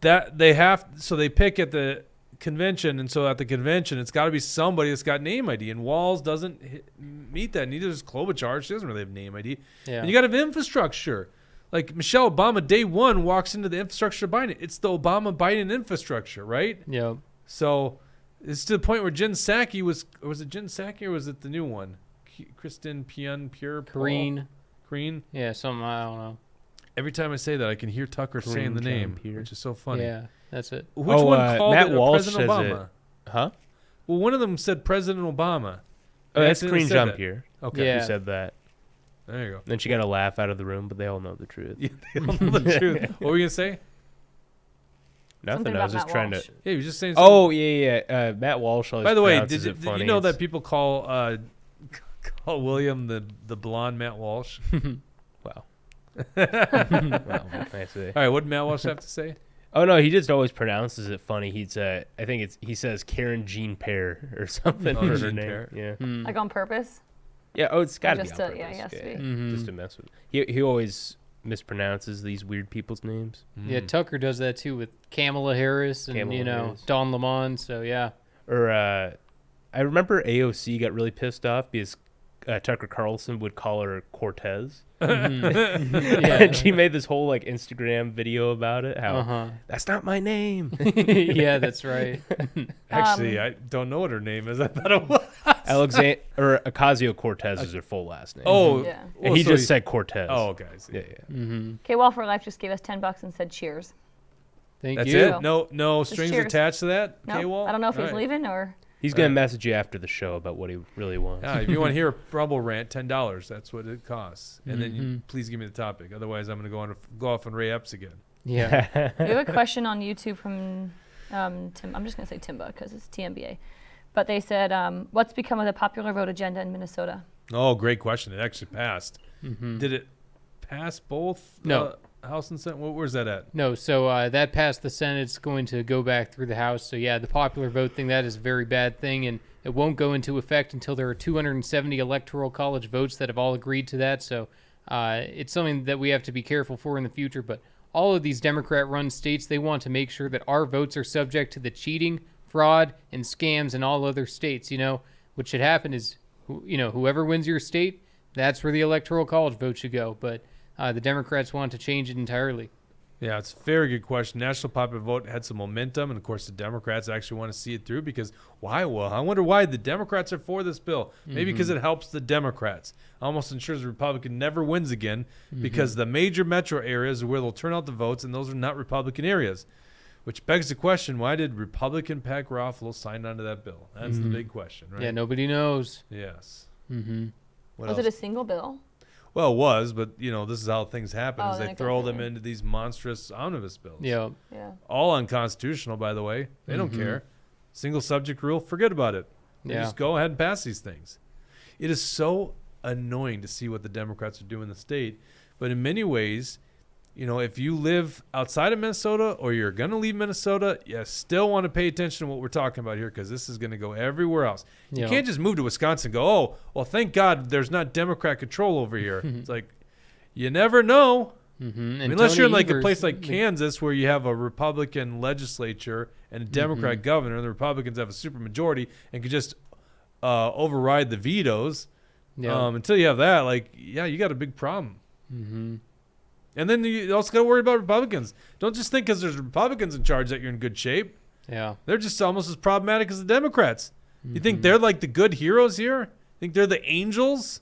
That they have, so they pick at the convention, and so at the convention, it's got to be somebody that's got name ID, and Walz doesn't meet that. Neither does Klobuchar. She doesn't really have name ID. Yeah. And you got to have infrastructure. Like Michelle Obama, day one, walks into the infrastructure of Biden. It's the Obama-Biden infrastructure, right? Yeah. So it's to the point where Jen Psaki was it Jen Psaki or was it the new one? Kristen Pure Green. Green. Yeah, something, I don't know. Every time I say that, I can hear Tucker saying the name, which is so funny. Yeah, that's it. Which one called Matt it Walsh President says Obama? it. Huh? Well, one of them said President Obama. Oh, that's Accidentally Green said Jump that. here. Okay. Yeah. Who said that? There you go. Then she got a laugh out of the room, but they all know the truth. Yeah, they don't know the truth. What were you gonna say? Nothing. Something I was about just Matt trying Walsh. to. Yeah, you were just saying something. Oh yeah. Matt Walsh. Always By the way, pronounces did it funny. you know that It's- people call William the blonde Matt Walsh? Wow. Well, what can I say? All right, what did Matt Walsh have to say? Oh no, he just always pronounces it funny. I think he says Karen Jean Pear or something Oh, for her Jean name. Pear. Yeah. Like on purpose. Yeah. Oh, it's got to be Just on to- yeah, purpose. he has to be. Just to mess with. He always mispronounces these weird people's names. Yeah, Tucker does that too with Kamala Harris and Kamala Harris. Don Lemon. So yeah. Or I remember AOC got really pissed off because Tucker Carlson would call her Cortez. And she made this whole like Instagram video about it. How that's not my name. Yeah, that's right. Actually, I don't know what her name is. I thought it was. Alexander or Ocasio-Cortez is her full last name. Oh, Yeah. and he just said Cortez. Oh, okay. I see. Yeah. Okay, Well for Life just gave us $10 and said cheers. Thank That's you. it. No strings cheers. attached to that. No, K-Wall? I don't know if he's All right. leaving or. He's gonna message you after the show about what he really wants. Yeah, if you want to hear a Rumble rant, $10. That's what it costs. And then you please give me the topic. Otherwise, I'm going to go off on Ray Epps again. Yeah. We have a question on YouTube from Tim. I'm just going to say Timba because it's TMBA. But they said, what's become of the popular vote agenda in Minnesota? Oh, great question. It actually passed. Did it pass both? No. House and Senate? Where's that at? No, so that passed the Senate. It's going to go back through the House. So, yeah, the popular vote thing, that is a very bad thing, and it won't go into effect until there are 270 electoral college votes that have all agreed to that. So it's something that we have to be careful for in the future. But all of these Democrat-run states, they want to make sure that our votes are subject to the cheating, fraud, and scams in all other states. What should happen is, whoever wins your state, that's where the electoral college vote should go. But the Democrats want to change it entirely. Yeah, it's a very good question. National popular vote had some momentum, and of course, the Democrats actually want to see it through because why? Well, I wonder why the Democrats are for this bill. Maybe because it helps the Democrats. Almost ensures the Republican never wins again because the major metro areas are where they'll turn out the votes, and those are not Republican areas. Which begs the question: why did Republican Pat Garofalo sign onto that bill? That's the big question, right? Yeah, nobody knows. Yes. What Was else? it a single bill? Well, it was, but this is how things happen: Oh, is then they it throw goes them away. into these monstrous omnibus bills. Yeah. Yeah. All unconstitutional, by the way. They don't care. Single subject rule, forget about it. They Yeah. just go ahead and pass these things. It is so annoying to see what the Democrats are doing in the state. But in many ways, if you live outside of Minnesota or you're going to leave Minnesota, you still want to pay attention to what we're talking about here because this is going to go everywhere else. You Yeah. can't just move to Wisconsin and go, oh, well, thank God there's not Democrat control over here. It's like, you never know. Mm-hmm. Unless you're in like a place like Kansas where you have a Republican legislature and a Democrat governor, and the Republicans have a supermajority and could just override the vetoes. Yeah. Until you have that, you got a big problem. And then you also got to worry about Republicans. Don't just think because there's Republicans in charge that you're in good shape. Yeah. They're just almost as problematic as the Democrats. You think they're like the good heroes here? Think they're the angels?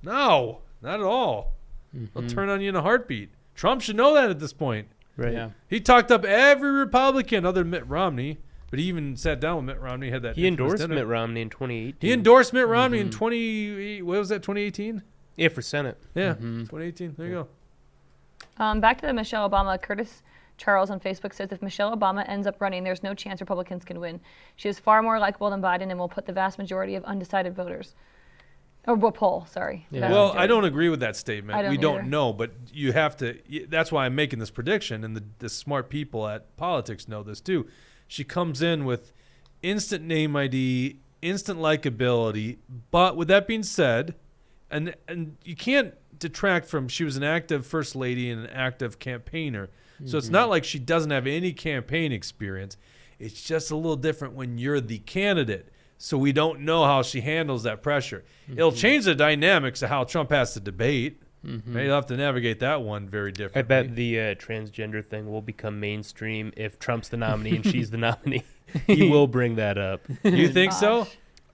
No, not at all. They'll turn on you in a heartbeat. Trump should know that at this point. Right. Yeah. He talked up every Republican other than Mitt Romney, but he even sat down with Mitt Romney. Had that He infamous endorsed dinner. Mitt Romney in 2018. He endorsed Mitt Romney in 2018? Yeah, for Senate. Yeah, 2018. There you go. Back to the Michelle Obama. Curtis Charles on Facebook says if Michelle Obama ends up running, there's no chance Republicans can win. She is far more likable than Biden and will put the vast majority of undecided voters. Or will poll, sorry. Yeah. Well, I don't agree with that statement. I don't We don't either. know, but you have to. That's why I'm making this prediction, and the smart people at politics know this too. She comes in with instant name ID, instant likability. But with that being said, and you can't detract from she was an active first lady and an active campaigner. So it's not like she doesn't have any campaign experience. It's just a little different when you're the candidate. So we don't know how she handles that pressure. It'll change the dynamics of how Trump has to debate. Right? You'll have to navigate that one very I differently. bet the transgender thing will become mainstream if Trump's the nominee and she's the nominee. He will bring that up. You think so?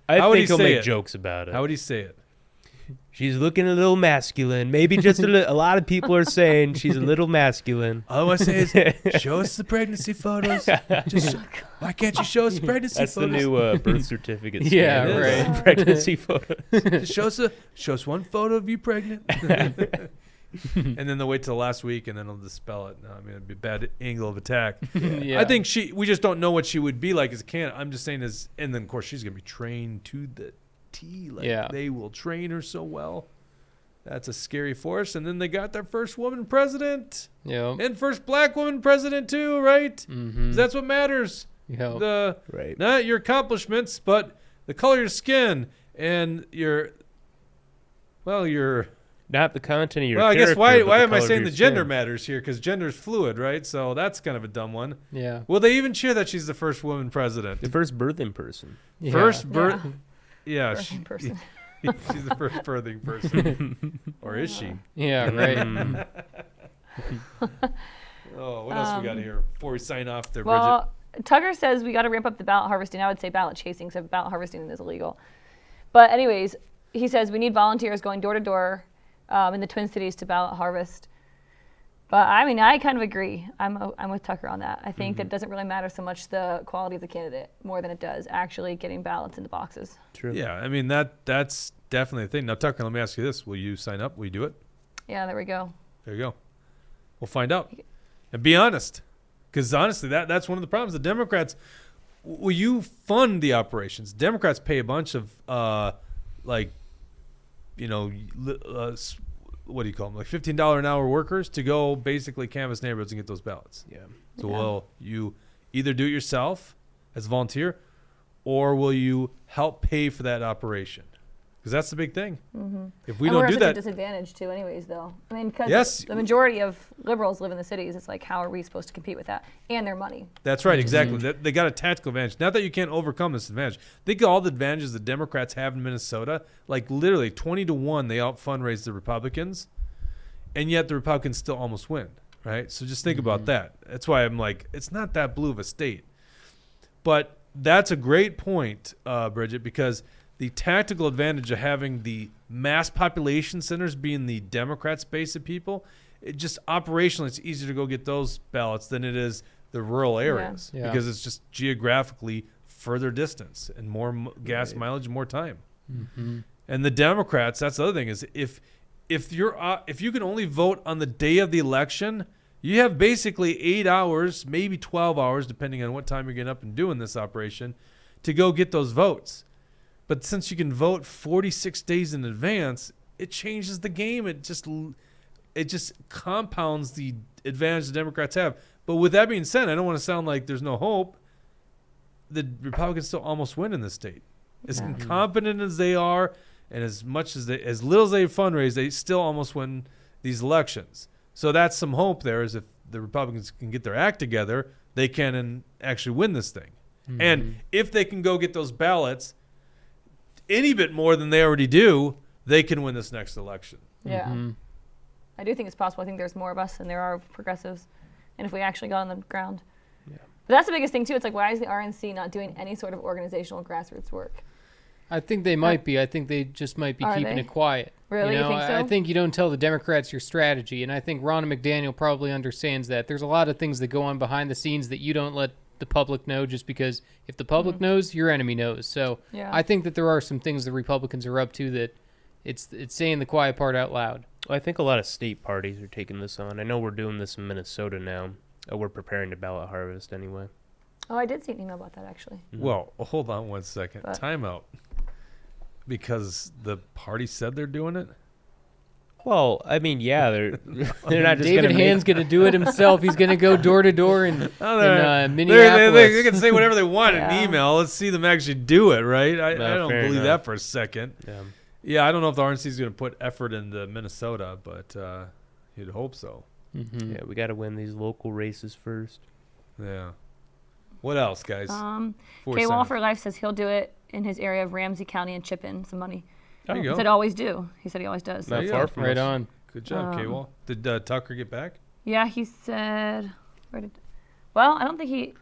I How would think he he'll say make it? jokes about it. How would he say it? She's looking a little masculine. Maybe just a lot of people are saying she's a little masculine. All I want to say is, show us the pregnancy photos. Why can't you show us the pregnancy That's the photos? new birth certificate. Yeah, scandal, right. Pregnancy photos. Just show us one photo of you pregnant. And then they'll wait till last week, and then they'll dispel it. No, I mean, it'd be a bad angle of attack. Yeah. I think we just don't know what she would be like as a candidate. I'm just saying and then of course she's gonna be trained to the T. Like they will train her so well. That's a scary force. And then they got their first woman president. Yeah. And first black woman president too, right? 'Cause that's what matters. Yeah. Right. Not your accomplishments, but the color of your skin and your Not the content of your well, I guess character, why but the am I color of saying your the gender skin. matters here? Because gender's fluid, right? So that's kind of a dumb one. Yeah. Will they even cheer that she's the first woman president? The first birthing person. Yeah. First birth? Yeah, Birthing person. she's the first birthing person. Or is she? Yeah, right. Oh, what else we got here before we sign off there, Bridget? Well, Tucker says we got to ramp up the ballot harvesting. I would say ballot chasing, so ballot harvesting is illegal. But anyways, he says we need volunteers going door to door in the Twin Cities to ballot harvest. But I mean, I kind of agree. I'm with Tucker on that. I think that it doesn't really matter so much the quality of the candidate more than it does actually getting ballots into boxes. True. Yeah, I mean, that's definitely a thing. Now, Tucker, let me ask you this. Will you sign up? Will you do it? Yeah, there we go. There you go. We'll find out. And be honest. Because honestly, that's one of the problems. The Democrats, will you fund the operations? Democrats pay a bunch of, what do you call them? Like $15 an hour workers to go basically canvass neighborhoods and get those ballots. Yeah. So will you either do it yourself as a volunteer, or will you help pay for that operation? Because that's the big thing. If we and don't we're do at such a that, disadvantage too, anyways, though. I mean, because Yes. the majority of liberals live in the cities. It's like, how are we supposed to compete with that and their money? that's right, exactly. They got a tactical advantage. Not that you can't overcome this advantage. Think of all the advantages the Democrats have in Minnesota. Like literally 20-1, they out fundraise the Republicans, and yet the Republicans still almost win. Right? So just think about that. That's why I'm like, it's not that blue of a state. But that's a great point, Bridget, because the tactical advantage of having the mass population centers being the Democrats' base of people, it just operationally it's easier to go get those ballots than it is the rural areas Yeah. because it's just geographically further distance and more gas mileage and more time. And the Democrats, that's the other thing is if you can only vote on the day of the election, you have basically 8 hours, maybe 12 hours, depending on what time you're getting up and doing this operation, to go get those votes. But since you can vote 46 days in advance, it changes the game. It just compounds the advantage the Democrats have. But with that being said, I don't want to sound like there's no hope. The Republicans still almost win in this state. As incompetent as they are, and as little as they fundraise, they still almost win these elections. So that's some hope there. Is if the Republicans can get their act together, they can and actually win this thing. And if they can go get those ballots any bit more than they already do, they can win this next election. Yeah. I do think it's possible. I think there's more of us than there are progressives. And if we actually got on the ground. Yeah. But that's the biggest thing, too. It's like, why is the RNC not doing any sort of organizational grassroots work? I think they might be. I think they just might be Are keeping they? it quiet. Really? You know, You think so? I think you don't tell the Democrats your strategy, and I think Ronna McDaniel probably understands that. There's a lot of things that go on behind the scenes that you don't let the public know, just because if the public knows, your enemy knows. So Yeah. I think that there are some things the Republicans are up to that it's saying the quiet part out loud. Well, I think a lot of state parties are taking this on. I know we're doing this in Minnesota now. We're preparing to ballot harvest anyway. Oh, I did see an email about that, actually. Well, hold on one second. But- Time out. Because the party said they're doing it? Well, I mean, yeah, they're not just David gonna Hand's going to do it himself. He's going to go door to door in Minneapolis. They can say whatever they want in Yeah. an email. Let's see them actually do it, right? I don't fair believe enough. that for a second. Yeah. Yeah, I don't know if the RNC is going to put effort into Minnesota, but you'd hope so. Mm-hmm. Yeah, we got to win these local races first. Yeah. What else, guys? Before we Okay, sign Wall off? for Life says he'll do it in his area of Ramsey County and chip in some money. There you He go. said always do. He said he always does. Not you far go. from Right us. on. Good job, K-Wall. Did Tucker get back? Yeah, he said. Well, I don't think he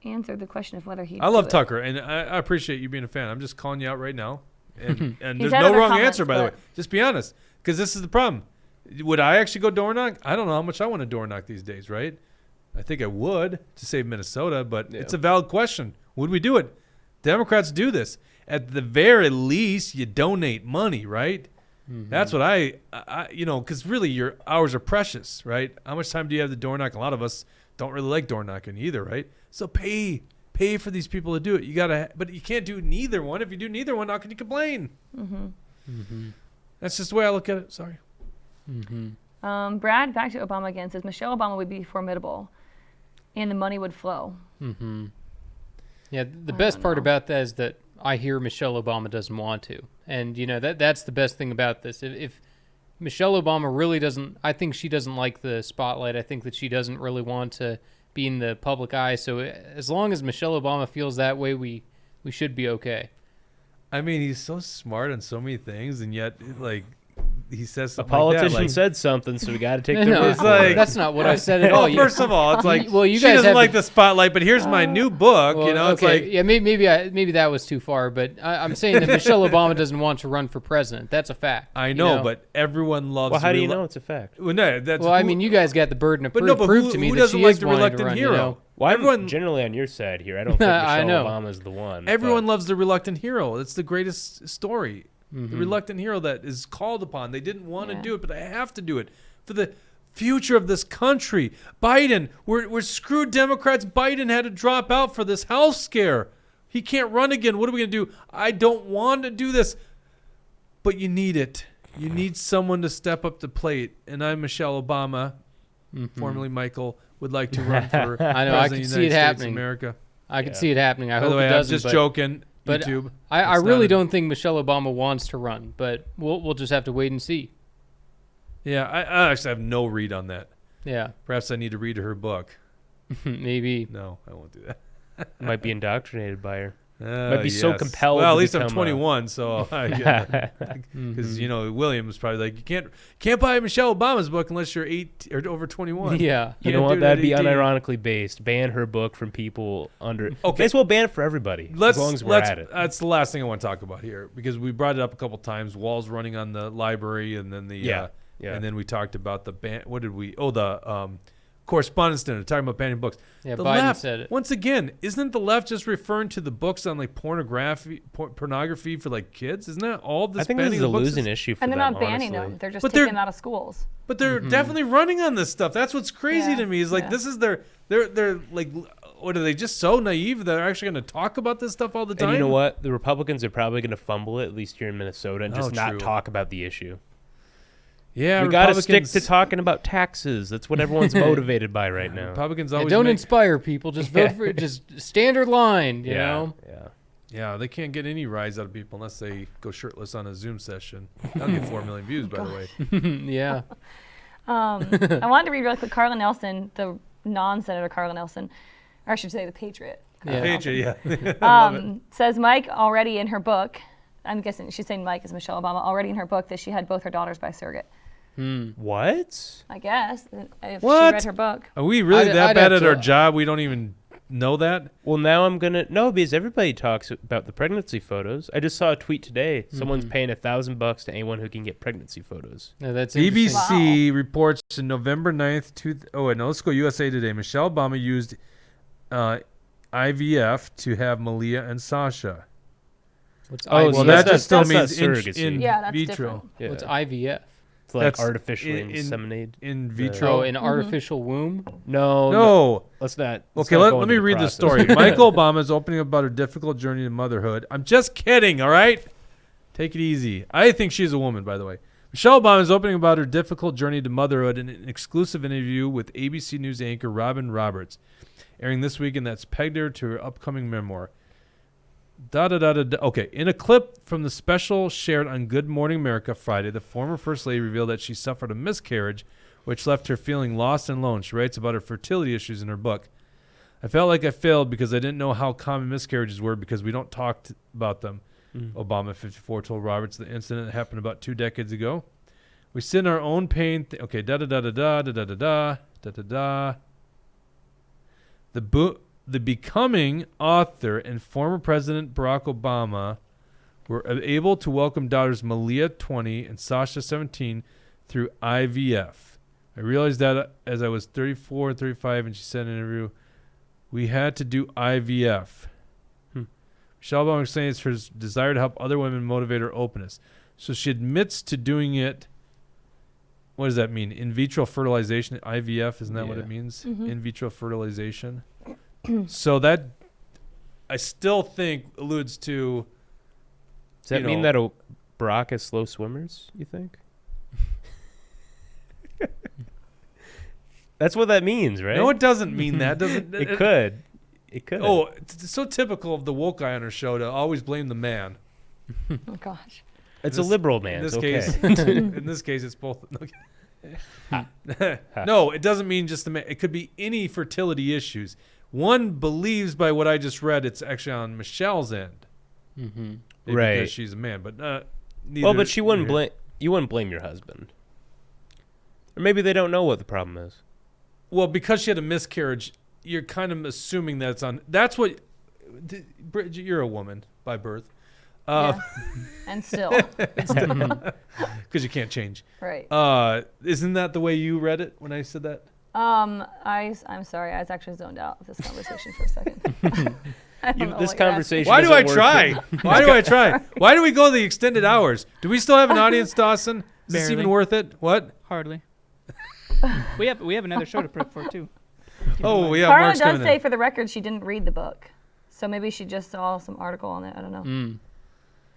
answered the question of whether he. I love Tucker, and I appreciate you being a fan. I'm just calling you out right now, and there's had no other wrong comments, answer, by the way. but- Just be honest, because this is the problem. Would I actually go door knock? I don't know how much I want to door knock these days, right? I think I would to save Minnesota, but it's a valid question. Would we do it? Democrats do this. At the very least, you donate money, right? That's what I because really your hours are precious, right? How much time do you have to door knock? A lot of us don't really like door knocking either, right? So pay for these people to do it. You gotta, but you can't do neither one. If you do neither one, how can you complain? That's just the way I look at it. Sorry. Brad, back to Obama again, says Michelle Obama would be formidable, and the money would flow. Yeah, the best part about that is that I hear Michelle Obama doesn't want to. And, that's the best thing about this. If Michelle Obama really doesn't, I think she doesn't like the spotlight. I think that she doesn't really want to be in the public eye. So as long as Michelle Obama feels that way, we should be okay. I mean, he's so smart on so many things, and yet, he says A something politician like that, said something, so we got to take the No, word it's for like- it. that's not what I said at all. Well, first of all, it's like, Well, you she guys doesn't have like to- the spotlight, but here's my new book. Well, It's okay, like, yeah, maybe that was too far, but I'm saying that Michelle Obama doesn't want to run for president. That's a fact. I know, but everyone loves. Well, how do you know it's a fact? Well, no, that's. Well, I mean, you guys got the burden of but proof. no, but Prove who, to me who that doesn't she like is the wanting to reluctant run, hero? Well, Everyone, I'm generally on your side here. I don't think I Michelle know. Obama's the one. everyone but- loves the reluctant hero. It's the greatest story. The reluctant hero that is called upon. They didn't want to Yeah. do it, but they have to do it for the future of this country. Biden, we're screwed Democrats. Biden had to drop out for this health scare. He can't run again. What are we going to do? I don't want to do this. But you need it. You need someone to step up to plate. And I'm Michelle Obama, formerly Michael, would like to run for I know, I president of the can United see it States happening. of America. I can see it happening. I By hope the way, it I'm doesn't. just but, joking. But YouTube. I It's really not a- don't think Michelle Obama wants to run, but we'll just have to wait and see. Yeah, I actually have no read on that. Yeah, Perhaps I need to read her book. maybe. No, I won't do that. might be indoctrinated by her. Might be so Yes. compelled Well, at to least I'm become 21, so because William was probably like, you can't buy Michelle Obama's book unless you're 8 or over 21. Yeah. You Can't know do what? it That'd at be 18. unironically based. Ban her book from people under. Okay. May as well ban it for everybody. As long as we're at it. That's the last thing I want to talk about here because we brought it up a couple times. Walls running on the library, and then Yeah. and then we talked about the ban. What did we? Oh, the Correspondence Dinner, talking about banning books. Yeah, The Biden left, said it. once again, isn't the left just referring to the books on like pornography for like kids? Isn't that all this? I think banning this is a of books losing issue for And they're them, not banning honestly. them; they're just But taking they're- them out of schools. But they're definitely running on this stuff. That's what's crazy Yeah, to me. Is like yeah. this is they're like, what are they just so naive that they're actually going to talk about this stuff all the time? And you know what? The Republicans are probably going to fumble it, at least here in Minnesota, and just Oh, not true. talk about the issue. Yeah, We got to stick Republicans- to talking about taxes. That's what everyone's motivated by right now. Republicans Yeah, always don't make- inspire people. Just vote for just standard line. You know. Yeah. Yeah, they can't get any rise out of people unless they go shirtless on a Zoom session. That'll get 4 million views, by the way. Yeah. I wanted to read really quick. Carla Nelson, the non-senator Carla Nelson, or I should say the patriot. Yeah. Patriot, yeah. Says Mike already in her book. I'm guessing she's saying Mike is Michelle Obama already in her book that she had both her daughters by surrogate. What? I guess if she What? read her book. Are we really I'd that have bad at to- our job? We don't even know that? Well, now I'm gonna no, because everybody talks about the pregnancy photos. I just saw a tweet today. Someone's paying $1,000 to anyone who can get pregnancy photos. No, that's interesting. BBC reports in November 9th. Let's go USA Today. Michelle Obama used IVF to have Malia and Sasha. What's Oh, IVF? Well, that's that just still not means surrogacy. in Yeah, that's vitro. different. Yeah. What's IVF? It's like That's artificially in- inseminated. In Oh, vitro. an artificial womb. No, No. let's not. Okay, let me read the story. Michael Obama is opening about her difficult journey to motherhood. I'm just kidding, all right? Take it easy. I think she's a woman, by the way. Michelle Obama is opening about her difficult journey to motherhood in an exclusive interview with ABC News anchor Robin Roberts, airing this week, and that's pegged her to her upcoming memoir. Okay, in a clip from the special shared on Good Morning America Friday, the former First Lady revealed that she suffered a miscarriage, which left her feeling lost and alone. She writes about her fertility issues in her book. I felt like I failed because I didn't know how common miscarriages were because we don't talk about them. Obama, 54, told Roberts the incident happened about 2 decades ago We sit in our own pain. Okay, da-da-da-da-da, da-da-da-da, da-da-da. The becoming author and former President Barack Obama were able to welcome daughters Malia, 20, and Sasha, 17, through IVF. I realized that as I was 34, 35, and she said in an interview, we had to do IVF. Michelle Obama was saying it's her desire to help other women motivate her openness. So she admits to doing it. What does that mean? In vitro fertilization, IVF, isn't that what it means? In vitro fertilization. So that, I still think, alludes to... Does that mean that Barack is slow swimmers, you think? That's what that means, right? No, it doesn't mean that. It could. It could. Oh, it's so typical of the woke guy on our show to always blame the man. Oh gosh. It's a liberal man. In this okay. case, in this case, it's both. No, it doesn't mean just the man. It could be any fertility issues. One believes by what I just read, it's actually on Michelle's end, right? Because she's a man, but well, but she wouldn't blame. You wouldn't blame your husband, or maybe they don't know what the problem is. Well, because she had a miscarriage, you're kind of assuming that it's on. That's what. Bridget, you're a woman by birth. Yeah. And still. Because you can't change. Right. Isn't that the way you read it when I said that? I'm sorry. I was actually zoned out of this conversation for a second. I don't know This what you're conversation. Why do I isn't try? worth Why do I try? Why do we go the extended hours? Do we still have an audience, Dawson? Is this even Barely. worth it? What? Hardly. we have another show to prep for too. Oh, yeah. Carla Mark's does coming say, in. for the record, she didn't read the book. So maybe she just saw some article on it. I don't know.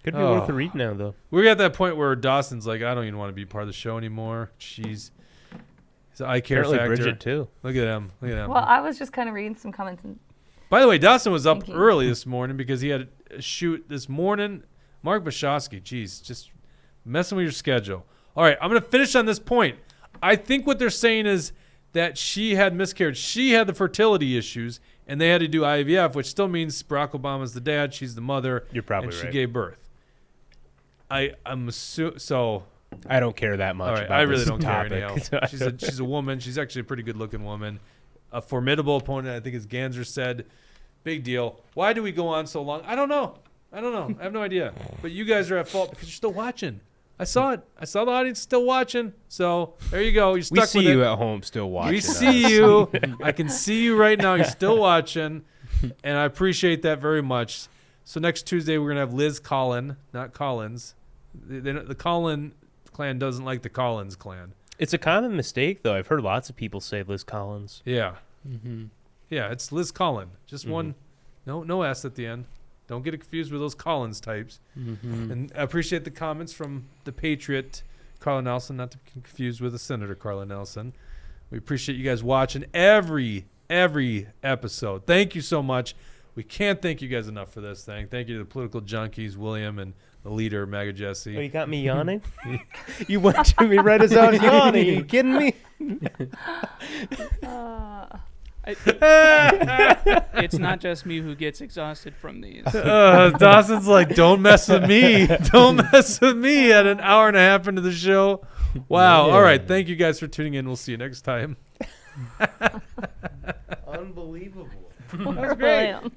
Could be worth a read now, though. We're at that point where Dawson's like, I don't even want to be part of the show anymore. He's an eye care Apparently factor. Bridget too. Look at him. Look at him. Well, I was just kind of reading some comments. And By the way, Dawson was up Thank you. early this morning because he had a shoot this morning. Mark Bashosky, geez, just messing with your schedule. All right, I'm going to finish on this point. I think what they're saying is that she had miscarriage. She had the fertility issues, and they had to do IVF, which still means Barack Obama's the dad, she's the mother. You're probably and she right. gave birth. I'm so. I don't care that much. All right, about I really this don't care topic. anyhow. She's a woman. She's actually a pretty good-looking woman. A formidable opponent, I think, as Ganser said. Big deal. Why do we go on so long? I don't know. I have no idea. But you guys are at fault because you're still watching. I saw it. I saw the audience still watching. So there you go. You're stuck We with see it. you at home still watching. We us. see you. I can see you right now. You're still watching, and I appreciate that very much. So next Tuesday we're gonna have Liz Collin, not Collins. The Collin clan doesn't like the Collins clan. It's a common mistake, though. I've heard lots of people say Liz Collins. Yeah. Yeah, it's Liz Collin. Just one, no S at the end. Don't get it confused with those Collins types. And I appreciate the comments from the Patriot, Carla Nelson, not to be confused with the Senator Carla Nelson. We appreciate you guys watching every episode. Thank you so much. We can't thank you guys enough for this thing. Thank you to the Political Junkies, William, and the leader, Maga Jesse. Oh, you got me yawning? You went to me right as I was yawning. Are you kidding me? It's not just me who gets exhausted from these. Dawson's like, don't mess with me. Don't mess with me at an hour and a half into the show. Wow. Yeah. All right. Thank you guys for tuning in. We'll see you next time. Unbelievable. Poor William.